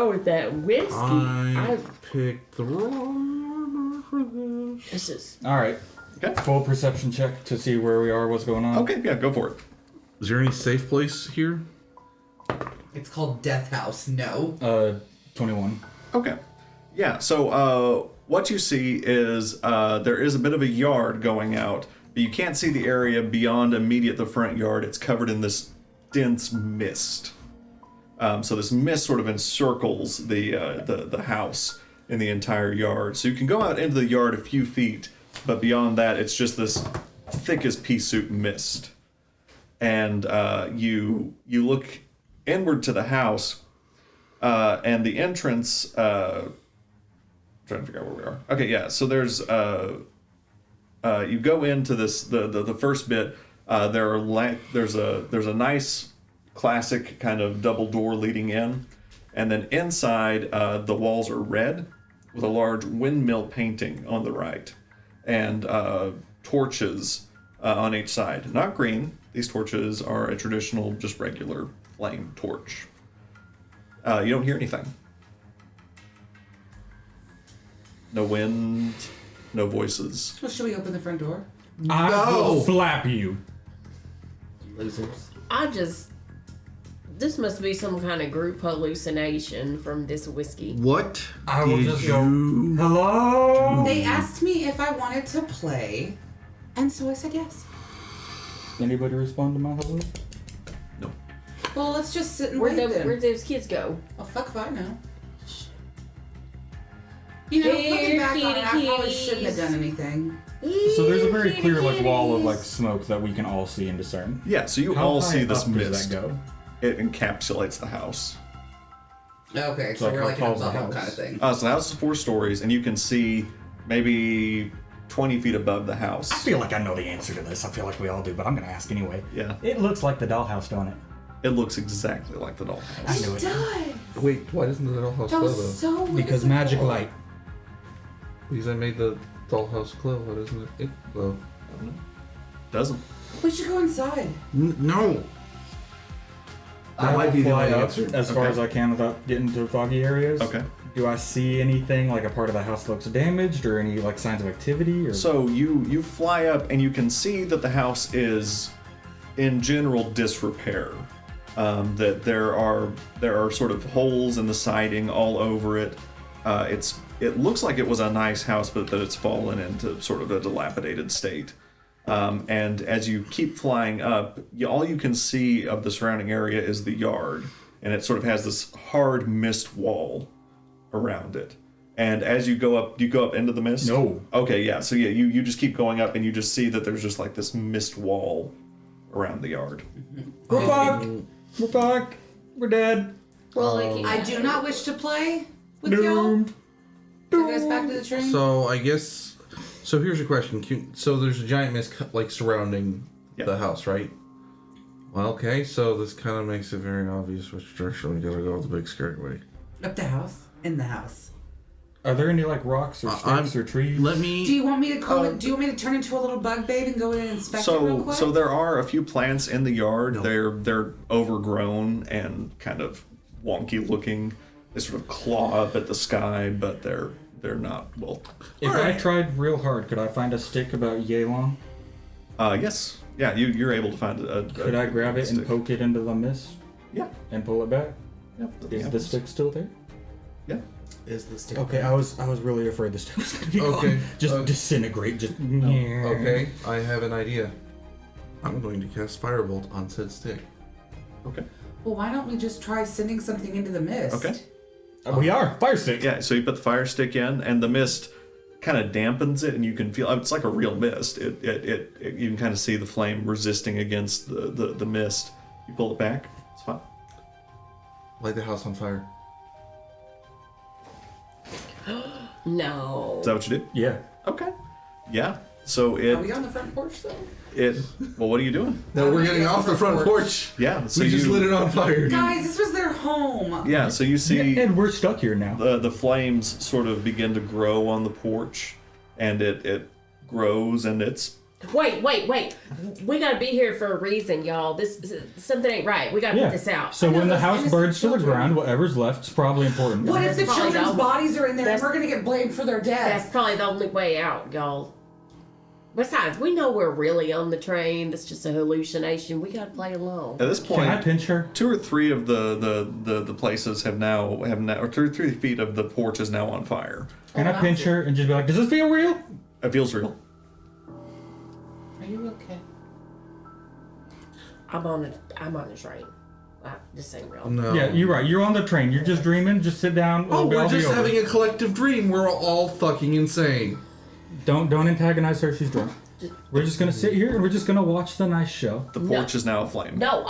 with that whiskey. I picked the wrong armor for this. This is All right, Okay. full perception check to see where we are, what's going on. Okay, yeah, go for it. Is there any safe place here? It's called Death House. No. 21. Okay. Yeah, so what you see is there is a bit of a yard going out, but you can't see the area beyond the front yard. It's covered in this dense mist. So this mist sort of encircles the house in the entire yard. So you can go out into the yard a few feet, but beyond that, it's just this thick as pea soup mist. And you look inward to the house, and the entrance. Trying to figure out where we are. Okay, yeah. So there's you go into this the first bit. There's a nice classic kind of double door leading in, and then inside the walls are red with a large windmill painting on the right, and torches on each side. Not green. These torches are a traditional, just regular flame torch. You don't hear anything. No wind, no voices. Well, should we open the front door? I No. will slap you. Losers. this must be some kind of group hallucination from this whiskey. What? I will did just go, you- hello? They asked me if I wanted to play, and so I said yes. Anybody respond to my hello? No. Well, let's just sit and Where'd wait then. those kids go? Oh, fuck if I know. You know, Here, looking back on kitty it, I probably kitties. shouldn't have done anything. So there's a very clear like wall of like smoke that we can all see and discern. Yeah, so you How all high see this up does mist. that go? It encapsulates the house. Okay, so like, we're how like in a tall's the bubble house? kind of thing. So the house is 4 stories, and you can see maybe 20 feet above the house. I feel like I know the answer to this. I feel like we all do, but I'm gonna ask anyway. Yeah, It looks like the dollhouse, don't it? it looks exactly like the dollhouse. I knew It it. does. Wait, why doesn't the dollhouse That glow was though? so Because visible. magic light. Because I made the dollhouse glow. Why doesn't it glow? Doesn't. We should go inside. No. That might be the fly only up answer. as far as I can without getting to foggy areas. Okay. Do I see anything like a part of the house looks damaged or any like signs of activity? Or So you fly up and you can see that the house is in general disrepair. That there are sort of holes in the siding all over it. It looks like it was a nice house, but that it's fallen into sort of a dilapidated state. And as you keep flying up, all you can see of the surrounding area is the yard, and it sort of has this hard mist wall around it. And as you go up into the mist? No. Okay, yeah. So yeah, you just keep going up, and you just see that there's just like this mist wall around the yard. We're fucked. We're fucked. We're dead. Well, like, I do not wish to play with y'all. Doomed. Take us back to the train. So I guess. So here's a question. So there's a giant mist like surrounding the house, right? Well, okay. So this kind of makes it very obvious which direction we gotta go with the big scary way. Up the house. In the house. Are there any like rocks or sticks or trees? Let me. Do you want me to call it? Do you want me to turn into a little bug babe and go in and inspect it real quick? So there are a few plants in the yard. They're overgrown and kind of wonky looking. They sort of claw up at the sky, but they're not well. If I tried real hard, could I find a stick about yay long? Yes, yeah. You're able to find a Could I grab it and stick. poke it into the mist Yeah. and pull it back? Yep. Is the stick still there? Yeah. Is the stick? Okay, I was really afraid the stick was gonna be Okay, gone. Just okay. disintegrate. Just Okay, I have an idea. I'm going to cast Firebolt on said stick. Okay. Well, why don't we just try sending something into the mist? Okay. We are fire stick. Yeah. So you put the fire stick in, and the mist kind of dampens it, and you can feel it's like a real mist. It you can kind of see the flame resisting against the mist. You pull it back. It's fine. Light the house on fire. no. Is that what you do? Yeah. Okay. Yeah. So Are we on the front porch though? well, what are you doing? No, we're getting off the front porch. Yeah. So We just lit it on fire. Guys, this was their home. Yeah. So you see And we're stuck here now. the flames sort of begin to grow on the porch, and it grows, and it's Wait. We gotta be here for a reason, y'all. Something ain't right. We gotta Yeah. put this out. So I know, when the those house innocent burns to the children. ground, whatever's left is probably important. What if the That's probably children's the- bodies are in there and that's- we're gonna get blamed for their That's death? probably the only way out, y'all. Besides, we know we're really on the train. That's just a hallucination. We gotta play along. at this Can I point. pinch her? 2 or 3 of the places have now, or 2 or 3 feet of the porch is now on fire. Can I pinch her and just be like, does this feel real? It feels real. Are you okay? I'm on the train. This ain't real. No. Yeah, you're right. You're on the train. You're just dreaming. Just sit down. Oh, It'll we're all be just over. having a collective dream. We're all fucking insane. Don't antagonize her. She's drunk. We're just gonna sit here and we're just gonna watch the nice show. The porch is now aflame. No,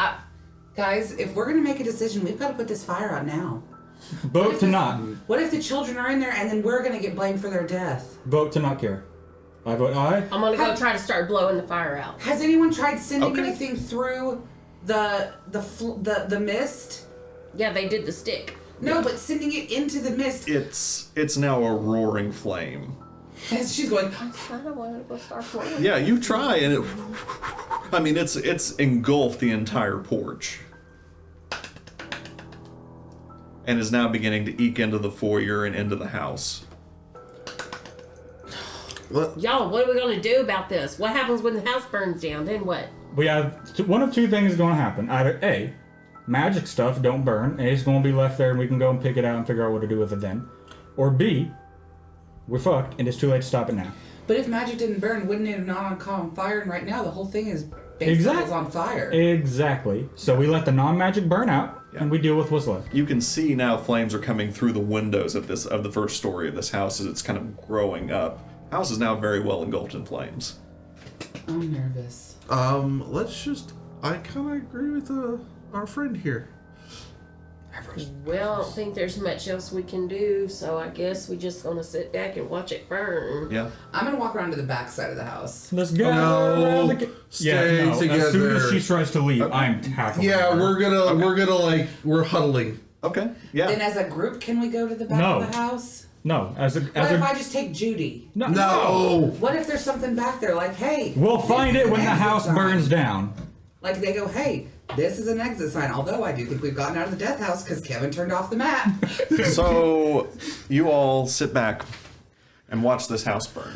Guys, if we're gonna make a decision, we've got to put this fire out now. Vote to not. What if the children are in there and then we're gonna get blamed for their death? Vote to not care. I vote aye. I'm gonna go try to start blowing the fire out. Has anyone tried sending Okay. anything through the mist? Yeah, they did the stick. No, but sending it into the mist. It's now a roaring flame. As she's going, I don't want to go start blowing. Yeah, you try, and it. I mean, it's engulfed the entire porch, and is now beginning to eke into the foyer and into the house. Y'all, what are we gonna do about this? What happens when the house burns down? Then what? We have one of two things going to happen. Either A, magic stuff don't burn, and it's going to be left there, and we can go and pick it out and figure out what to do with it then. Or B, we're fucked, and it's too late to stop it now. but if magic didn't burn, wouldn't it have not caught on fire? And right now, the whole thing is basically Exactly. on fire. Exactly. So we let the non-magic burn out, and we deal with what's left. You can see now flames are coming through the windows of the first story of this house as it's kind of growing up. House is now very well engulfed in flames. I'm nervous. Let's just. I kind of agree with our friend here. Well, I don't think there's much else we can do, so I guess we just gonna sit back and watch it burn. Yeah. I'm gonna walk around to the back side of the house. Let's go. No. Yeah, Stay no. As soon as together. she tries to leave, I'm tackling Yeah, her. we're huddling. Okay. Yeah. Then as a group, can we go to the back No. of the house? No, as a What if a I just take Judy? No. What if there's something back there like, hey. We'll this find is it an when the exit house sign. burns down. Like they go, hey, This is an exit sign, although I do think we've gotten out of the death house because Kevin turned off the map. So you all sit back and watch this house burn.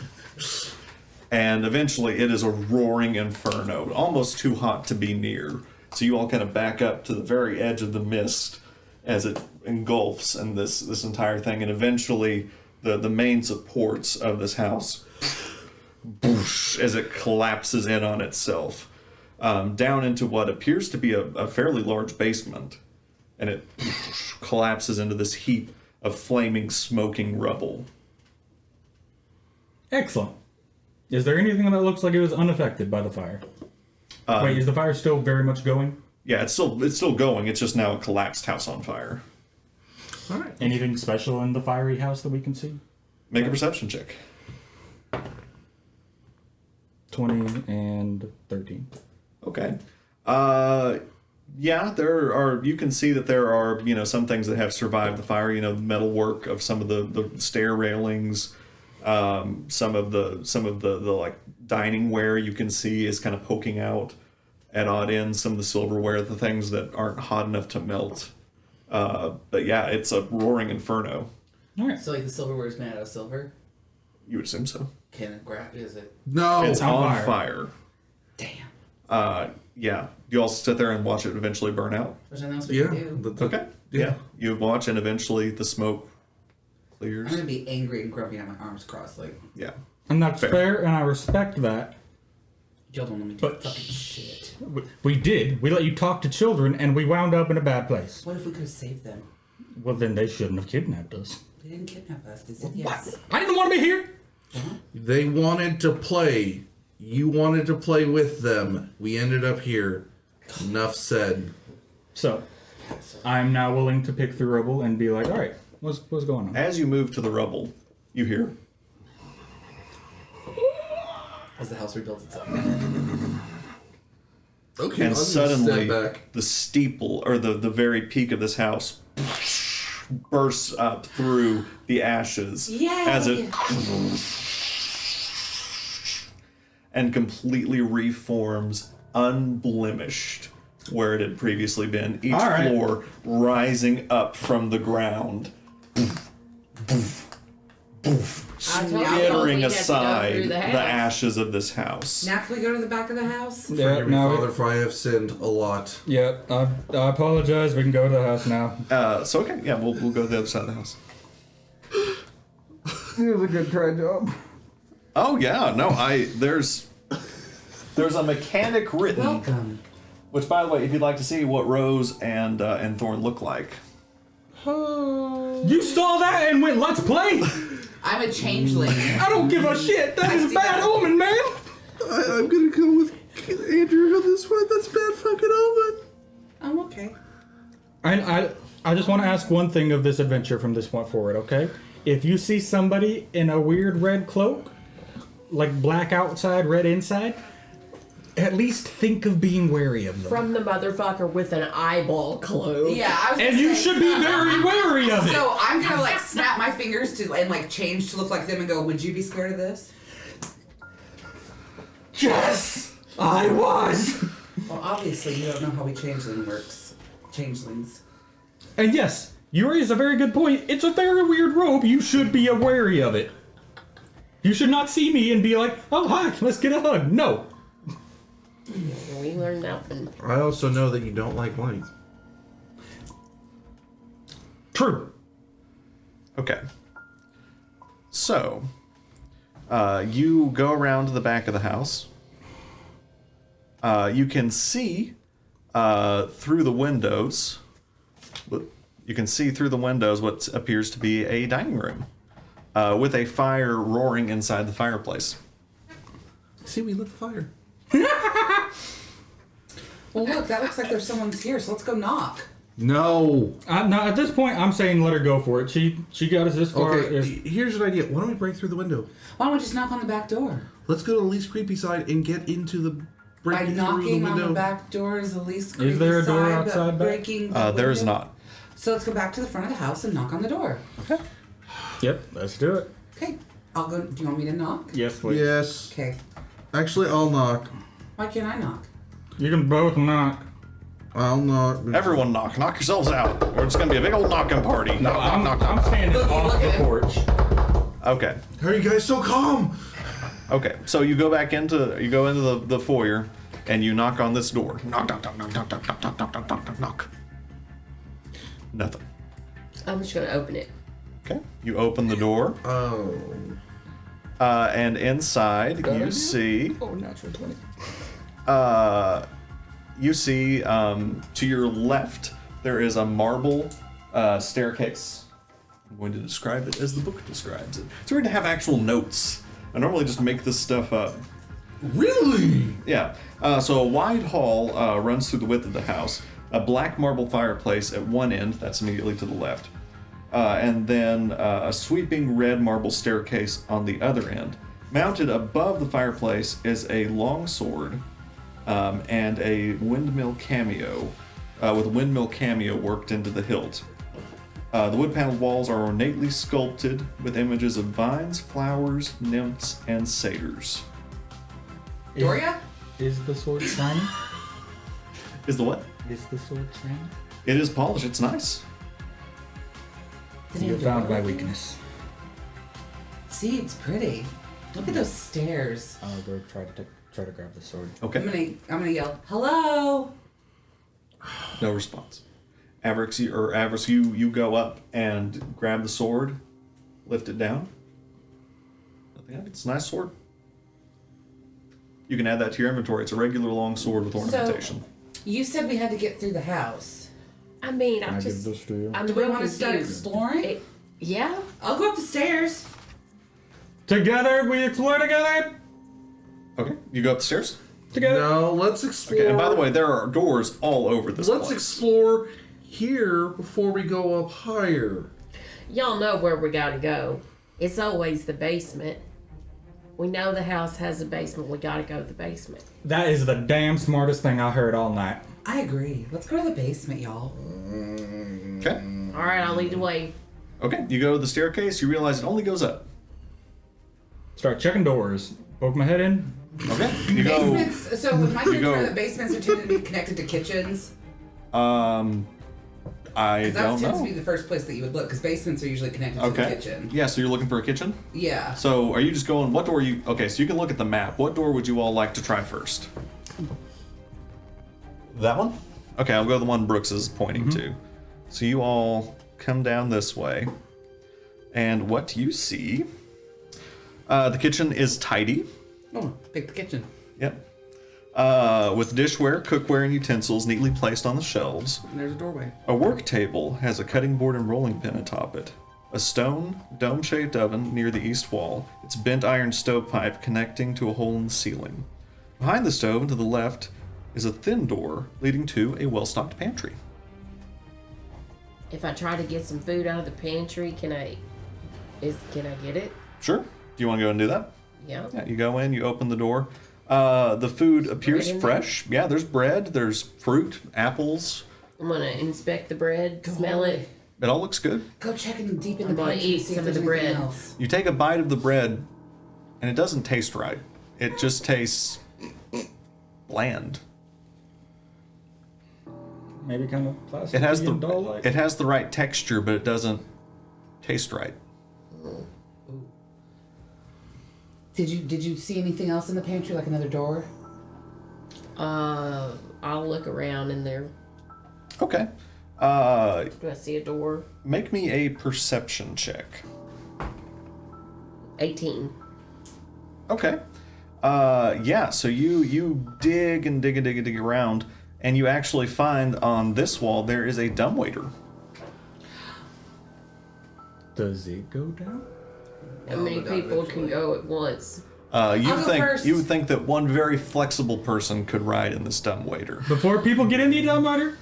And eventually it is a roaring inferno, almost too hot to be near. So you all kind of back up to the very edge of the mist as it engulfs and this entire thing. And eventually the main supports of this house, boosh, as it collapses in on itself, down into what appears to be a fairly large basement. And it collapses into this heap of flaming, smoking rubble. Excellent. Is there anything that looks like it was unaffected by the fire? Wait, is the fire still very much going? Yeah, it's still going. It's just now a collapsed house on fire. All right. Anything special in the fiery house that we can see? Make a perception check. 20 and 13. Okay. Yeah, there are. You can see that there are, some things that have survived the fire. The metalwork of some of the stair railings, some of the like dining ware you can see is kind of poking out at odd ends. Some of the silverware, the things that aren't hot enough to melt. But yeah, it's a roaring inferno. All right. So like the silverware is made out of silver? You would assume so. Can it grab? Is it? No. It's on on fire. fire. Damn. Yeah. You all sit there and watch it eventually burn out. There's nothing else we Yeah. can do. Okay. Yeah. You watch, and eventually the smoke clears. I'm gonna be angry and grumpy and have my arms crossed like, Yeah. And that's Fair. fair, and I respect that. y'all don't let me do But- fucking shit. We did. We let you talk to children, and we wound up in a bad place. What if we could have saved them? Well, then they shouldn't have kidnapped us. They didn't kidnap us. They said yes. I didn't want to be here. They wanted to play. You wanted to play with them. We ended up here. Enough said. So, I'm now willing to pick through rubble and be like, all right, what's going on? As you move to the rubble, you hear. As the house rebuilds itself. Okay. And I'll just suddenly, step back. the steeple, or the very peak of this house, bursts up through the ashes Yay! as it and completely reforms, unblemished, where it had previously been. Each All right. floor rising up from the ground, I told you scattering we'd have to go aside through the house. ashes of this house. Now can we go to the back of the house? Yeah, Forgive me, Father, for I have sinned a lot. Yeah, I apologize. We can go to the house now. So okay, yeah, we'll go to the other side of the house. It was a good try job. Oh yeah, no, there's a mechanic written, Welcome. which by the way, if you'd like to see what Rose and Thorn look like, You saw that and went, let's play! I'm a changeling. I don't give a shit. That I is see bad that. omen, man. I'm gonna go with Andrew on this one. That's bad fucking omen. I'm okay. And I just want to ask one thing of this adventure from this point forward, okay? If you see somebody in a weird red cloak, like black outside, red inside, at least think of being wary of them. From the motherfucker with an eyeball cloak. Yeah, I was And gonna you say- should be very wary of it. So I'm gonna like snap my fingers to and like change to look like them and go, would you be scared of this? Yes, I was. Well, obviously you don't know how we changeling works. Changelings. And yes, you raise a very good point. It's a very weird robe. You should be wary of it. You should not see me and be like, oh, hi, let's get a hug. No. We learned nothing. I also know that you don't like light. True. okay. So, you go around to the back of the house. You can see through the windows. You can see through the windows what appears to be a dining room, with a fire roaring inside the fireplace. See, we lit the fire. Well, look, that looks like there's someone's here, so let's go knock. No. No, at this point, I'm saying let her go for it. She got us this far. Okay, here's an idea. Why don't we break through the window? Why don't we just knock on the back door? Let's go to the least creepy side and get into the By breaking through the knocking on window. the back door is the least creepy Is there a door side, but outside back? breaking the There is window? not. So let's go back to the front of the house and knock on the door. Yep, let's do it. Okay, I'll go. Do you want me to knock? Yes, please. Yes. Okay. Actually, I'll knock. Why can't I knock? You can both knock. I'll not. Everyone knock yourselves out, or it's gonna be a big old knocking party. No, I'm standing off the porch. Okay. How are you guys so calm? Okay, so you go into the foyer, and you knock on this door. Knock, knock, knock, knock, knock, knock, knock, knock, knock, knock, knock, knock. Nothing. I'm just gonna open it. Okay, you open the door, Oh. and inside you see. Oh, natural 20. You see to your left there is a marble staircase. I'm going to describe it as the book describes it. It's weird to have actual notes. I normally just make this stuff up. Really? Yeah. So a wide hall runs through the width of the house. A black marble fireplace at one end, that's immediately to the left. And then a sweeping red marble staircase on the other end. Mounted above the fireplace is a long sword and a windmill cameo, with a windmill cameo worked into the hilt. The wood-paneled walls are ornately sculpted with images of vines, flowers, nymphs, and satyrs. Doria? Is the sword shiny? Is the what? Is the sword shiny? It is polished. It's nice. You found my weakness. See, it's pretty. Look at those stairs. I'll go try to grab the sword. Okay. I'm gonna yell, hello. No response. Avarice, you go up and grab the sword, lift it down. Nothing. It's a nice sword. You can add that to your inventory. It's a regular long sword with ornamentation. You said we had to get through the house. I mean, Can I give this to you? I'm Do we real want to start confused. exploring? Yeah. I'll go up the stairs. Together, we explore together. Okay. You go up the stairs. Together. No, let's explore. Okay. And by the way, there are doors all over this let's place. explore here before we go up higher. Y'all know where we gotta go. It's always the basement. We know the house has a basement. We gotta go to the basement. That is the damn smartest thing I heard all night. I agree. Let's go to the basement, y'all. Okay. All right, I'll lead the way. Okay. You go to the staircase. You realize it only goes up. Start checking doors. Poke my head in. Okay. You go. Basements. So with my You go- character, the basements are tended to be connected to kitchens. I That don't tends to know. be the first place that you would look, because basements are usually connected to the Okay. kitchen. Yeah. So you're looking for a kitchen. Yeah. So are you just going? What door are you? Okay. So you can look at the map. What door would you all like to try first? That one. Okay. I'll go the one Brooks is pointing to. So you all come down this way, and what you see? The kitchen is tidy. Oh, pick the kitchen. Yep. With dishware, cookware, and utensils neatly placed on the shelves. And there's a doorway. A work table has a cutting board and rolling pin atop it. A stone, dome-shaped oven near the east wall. Its bent iron stovepipe connecting to a hole in the ceiling. Behind the stove and to the left is a thin door leading to a well-stocked pantry. If I try to get some food out of the pantry, can I get it? Sure. Do you want to go and do that? Yeah. Yeah, you go in, you open the door. The food appears Bread in there? fresh. Yeah, there's bread, there's fruit, apples. I'm gonna inspect the bread, smell it. It all looks good. Go check in deep in I'm the gonna pantry eat to see some if of there's the anything bread. else. You take a bite of the bread, and it doesn't taste right. It just tastes bland. Maybe kind of plastic. It has and doll-like. the right texture, but it doesn't taste right. Did you see anything else in the pantry, like another door? I'll look around in there. Okay. Do I see a door? Make me a perception check. 18. Okay. Yeah, so you dig and dig and dig and dig around, and you actually find on this wall there is a dumbwaiter. Does it go down? How many people can go at once? You I'll go think first. you would think that one very flexible person could ride in this dumbwaiter. Before people get in the dumbwaiter,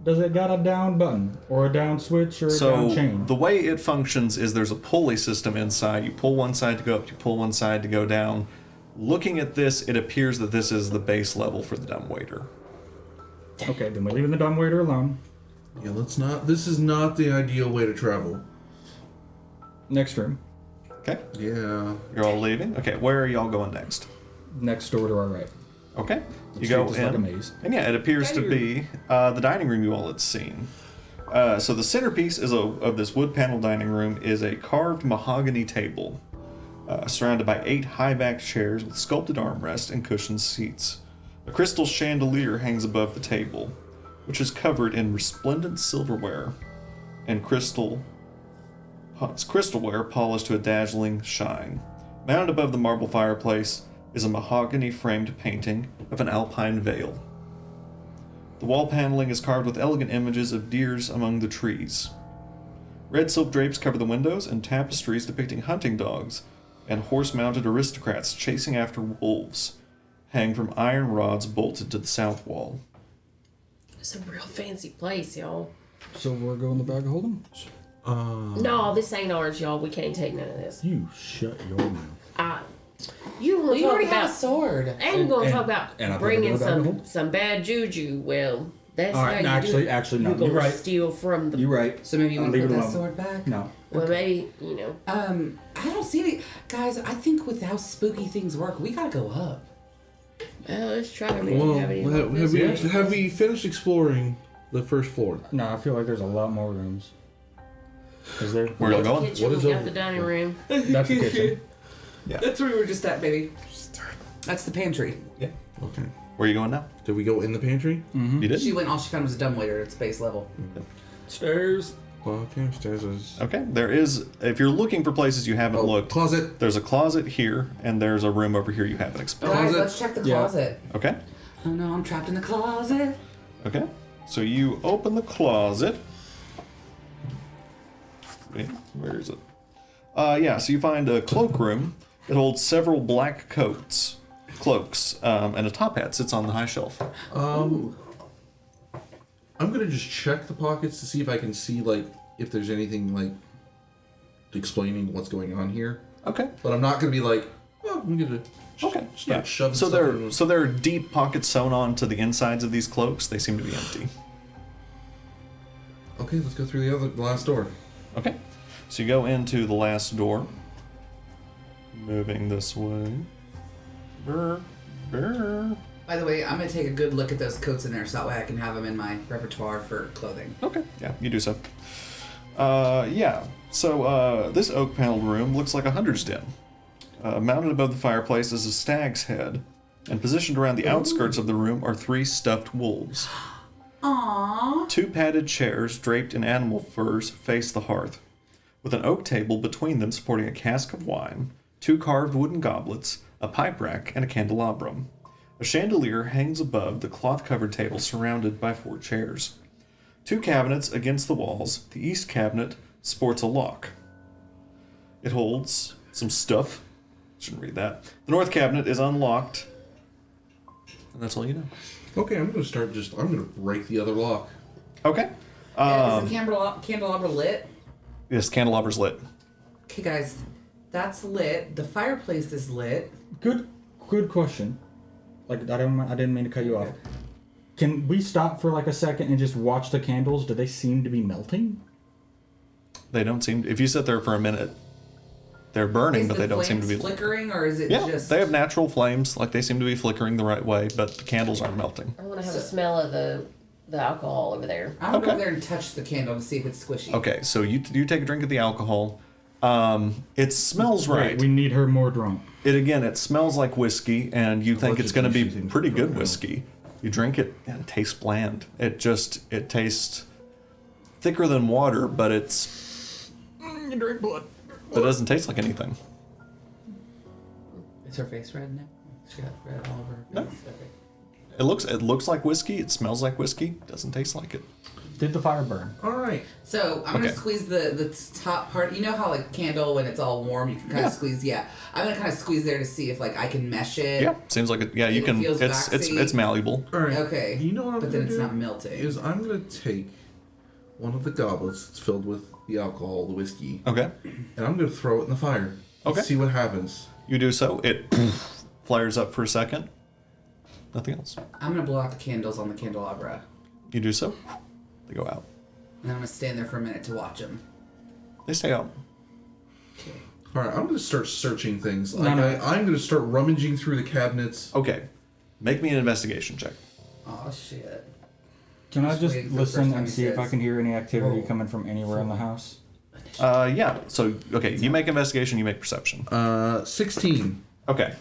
does it got a down button or a down switch or a So down chain? the way it functions is there's a pulley system inside. You pull one side to go up, you pull one side to go down. Looking at this, it appears that this is the base level for the dumbwaiter. Okay, then we're leaving the dumbwaiter alone. Yeah, let's not. This is not the ideal way to travel. Next room. Okay, Yeah. you're all leaving. Okay, where are y'all going next? Next door to our right. Okay. You It's go just in. like a maze. And yeah, it appears to be the dining room you all had seen. So the centerpiece of this wood panel dining room is a carved mahogany table, surrounded by 8 high-backed chairs with sculpted armrests and cushioned seats. A crystal chandelier hangs above the table, which is covered in resplendent silverware and crystalware polished to a dazzling shine. Mounted above the marble fireplace is a mahogany-framed painting of an alpine vale. The wall paneling is carved with elegant images of deers among the trees. Red silk drapes cover the windows, and tapestries depicting hunting dogs and horse-mounted aristocrats chasing after wolves hang from iron rods bolted to the south wall. It's a real fancy place, y'all. Silverware go in the bag of hold'em? No, this ain't ours, y'all. We can't take none of this. You shut your mouth. You want Well, to you talk already have a about sword. and going to talk and I about put bringing it on some bad juju. Well, that's All how right, you actually, do it. actually, no. You're gonna You're right. steal from the. You're right. So maybe you want to Leave put it that alone. sword back? No. Well, maybe I don't see any guys. I think with how spooky things work, we gotta go up. Well, let's try. I mean, Well, have any have we finished exploring the first floor? No, I feel like there's a lot more rooms. Is there? Where are you going? Kitchen, What is we got over- the dining room. That's the kitchen. That's where we were just at, baby. That's the pantry. Yeah. Okay. Where are you going now? Did we go in the pantry? You did? She went. All she found was a dumbwaiter at space level. Stairs. Well, okay, stairs is. Okay. There is, if you're looking for places you haven't looked, Closet. there's a closet here, and there's a room over here you haven't explored. Guys, Closet. let's check the Yeah. closet. Okay. Oh no, I'm trapped in the closet. Okay. So you open the closet. Wait, where is it? Yeah, so you find a cloakroom that holds several black cloaks, and a top hat sits on the high shelf. I'm gonna just check the pockets to see if I can see like if there's anything like explaining what's going on here. Okay. But I'm not gonna be like, oh, I'm gonna Okay. start Yeah. shoving So stuff in. there are deep pockets sewn onto the insides of these cloaks. They seem to be empty. Okay, let's go through the last door. Okay. So you go into the last door. Moving this way. Brr, brr. By the way, I'm gonna take a good look at those coats in there so that way I can have them in my repertoire for clothing. Okay, yeah, you do so. Yeah, so this oak paneled room looks like a hunter's den. Mounted above the fireplace is a stag's head, and positioned around the outskirts of the room are 3 stuffed wolves. Aww. 2 padded chairs draped in animal furs face the hearth, with an oak table between them supporting a cask of wine, 2 carved wooden goblets, a pipe rack, and a candelabrum. A chandelier hangs above the cloth-covered table surrounded by 4 chairs. 2 cabinets against the walls. The east cabinet sports a lock. It holds some stuff. Shouldn't read that. The north cabinet is unlocked. And that's all you know. Okay, I'm gonna break the other lock. Okay. Is the candelabra lit? This candelabra's lit. Okay, guys, that's lit. The fireplace is lit. Good question. Like I didn't mean to cut you off. Can we stop for like a second and just watch the candles? Do they seem to be melting? They don't seem. If you sit there for a minute, they're burning, Is but the they don't seem to be. flames flickering, or is it Yeah, just? they have natural flames. Like they seem to be flickering the right way, but the candles aren't melting. I want to have a smell of the alcohol over there. I'm gonna go Okay. over there and touch the candle to see if it's squishy. Okay, so you take a drink of the alcohol. It smells right. Wait, we need her more drunk. It smells like whiskey, and you think it's going to be Allegedly, she thinks pretty it's good drunk. whiskey. You drink it, and it tastes bland. It tastes thicker than water, but You drink blood. it doesn't taste like anything. Is her face red now? She got red all over her No. face. Okay. It looks like whiskey. It smells like whiskey. Doesn't taste like it. Did the fire burn? All right. So I'm gonna Okay. squeeze the top part. You know how like candle when it's all warm, you can kind Yeah. of squeeze. Yeah, I'm gonna kind of squeeze there to see if like I can mesh it. Yeah, seems like it. Yeah, you It can. feels It's waxy. malleable. All right. Okay. You know what I'm But gonna then it's do? not melting. Is I'm gonna take one of the goblets that's filled with the alcohol, the whiskey, Okay, and I'm gonna throw it in the fire. Okay. See what happens. you do so. It flares up for a second. Nothing else. I'm gonna blow out the candles on the candelabra, You do so. They go out. and I'm gonna stand there for a minute to watch them. They stay out. Okay. All right. I'm gonna start searching things. No, Like no. I'm gonna start rummaging through the cabinets. Okay. Make me an investigation check. Oh shit. Can I Just just waiting for the listen first time and he see if I says, can hear any activity "Whoa." coming from anywhere in the house? Yeah. So okay, you make investigation, you make perception. 16. Okay.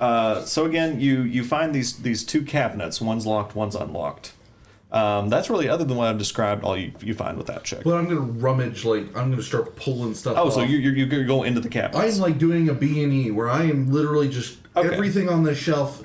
So again, you find these two cabinets. One's locked, one's unlocked. That's really, other than what I've described, all you find with that check. But I'm gonna rummage, like I'm gonna start pulling stuff. Oh, off. so you go into the cabinets. I'm like doing a B&E where I am literally just Okay. everything on the shelf.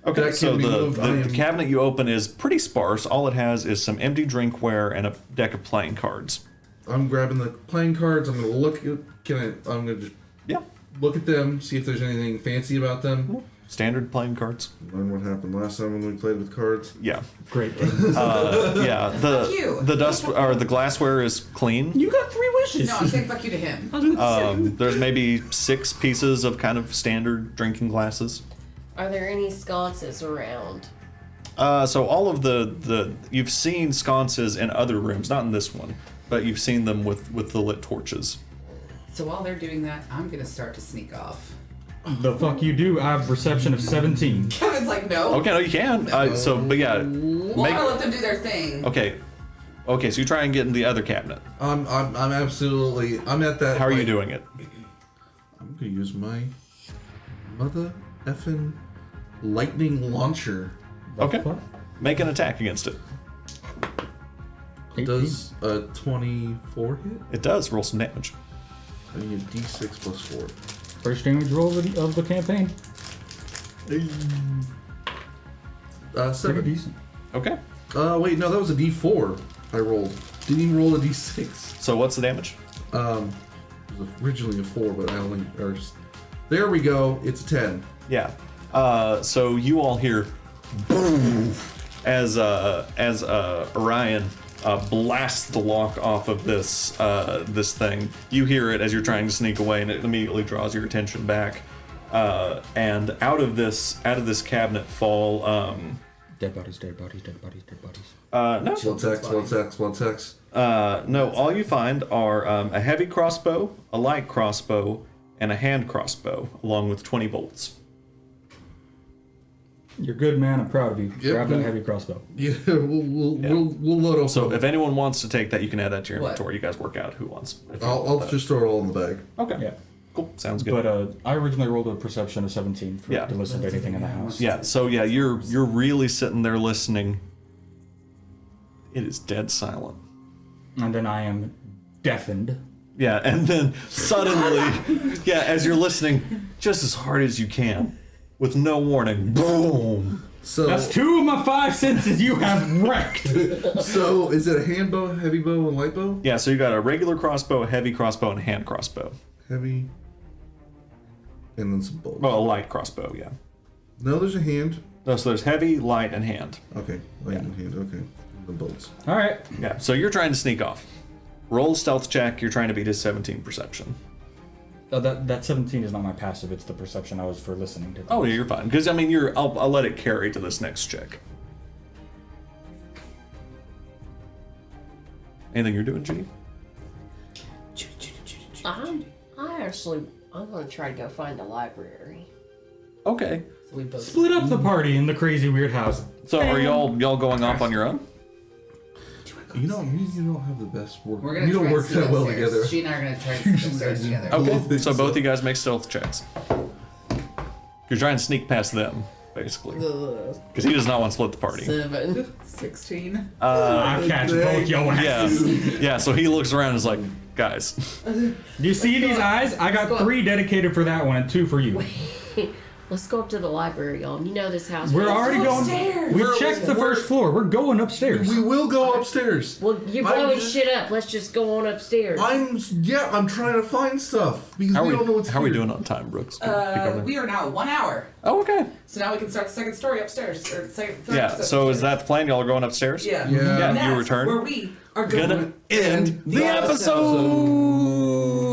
Okay, that so can be moved, I the am- cabinet you open is pretty sparse. All it has is some empty drinkware and a deck of playing cards. I'm grabbing the playing cards. I'm gonna look at. I'm gonna just Yeah, look at them, see if there's anything fancy about them. standard playing cards. Learn what happened last time when we played with cards. Yeah, Great. yeah. you. The dust or the glassware is clean. You got 3 wishes. No, I'm saying fuck you to him. There's maybe 6 pieces of kind of standard drinking glasses. Are there any sconces around? So all of the you've seen sconces in other rooms, not in this one, but you've seen them with the lit torches. So while they're doing that, I'm gonna start to sneak off. The fuck you do? I have perception of 17. Kevin's like, no. Okay, no, you can. But yeah, Well, I'm gonna let them do their thing. okay. Okay, so you try and get in the other cabinet. I'm absolutely. I'm at that. How are you like, doing it? I'm gonna use my mother effing lightning launcher. Okay. Fuck? Make an attack against it. 18. Does a 24 hit? It does. Roll some damage. I need a D6 plus 4. First damage roll of the campaign. Pretty 7. decent. Okay. Wait, no, that was a D4 I rolled. Didn't even roll a D6. So what's the damage? It was originally a 4, but I only. There we go. It's a 10. Yeah. So you all hear boom as Orion blasts the lock off of this thing. You hear it as you're trying to sneak away, and it immediately draws your attention back. And out of this cabinet fall Dead bodies, dead bodies, dead bodies, dead bodies. no. One sex. No, all you find are a heavy crossbow, a light crossbow, and a hand crossbow, along with 20 bolts. You're good, man. I'm proud of you. Yep. Grab that heavy crossbow. Yeah, we'll load up. So if anyone wants to take that, you can add that to your What? inventory. You guys work out who wants. if you I'll want that. just throw it all in the bag. Okay. Yeah. Cool. Sounds good. But I originally rolled a perception of 17 Yeah. to listen to anything in the house. Yeah, so yeah, you're really sitting there listening. It is dead silent. And then I am deafened. Yeah, and then suddenly, yeah, as you're listening, just as hard as you can, with no warning, boom. So That's 2 of my 5 senses you have wrecked. So is it a hand bow, heavy bow, and light bow? Yeah, so you got a regular crossbow, a heavy crossbow, and a hand crossbow. Heavy. And then some bolts. Well, a light crossbow, yeah. No, there's a hand. No, so there's heavy, light, and hand. Okay, light and hand. Okay, and the bolts. All right. Yeah, so you're trying to sneak off. Roll a stealth check. You're trying to beat his 17 perception. Oh, that 17 is not my passive. It's the perception I was for listening to. Oh, yeah, you're fine. Because I mean, I'll let it carry to this next check. Anything you're doing, Judy? I'm gonna try to go find the library. Okay. So we both. Split up the party in the crazy weird house. So are y'all going off on your own? You know, me and you don't have the best work. We're gonna We don't try work and sneak that well upstairs. together. She and I are gonna try to sneak upstairs together. Okay. So both you guys make stealth checks. You're trying to sneak past them, basically, because he does not want to split the party. 7. 16. I'll catch both your Yeah. asses. Yeah. So he looks around and is like, guys. Do you see these eyes? I got 3 dedicated for that one and 2 for you. Let's go up to the library, y'all. You know this house. We're already going. upstairs. We checked the first floor. We're going upstairs. We will go upstairs. Well, you're I'm blowing just- shit up. Let's just go on upstairs. I'm trying to find stuff because How we are don't know what's how are we here. doing on time, Brooks? Can you come in? We are now 1 hour. Oh, okay. So now we can start the second story upstairs. Or second, third Yeah. episode So is upstairs. that the plan? Y'all are going upstairs? Yeah. Yeah. Yeah, And you that's return. Where we are going Gonna end the the episode.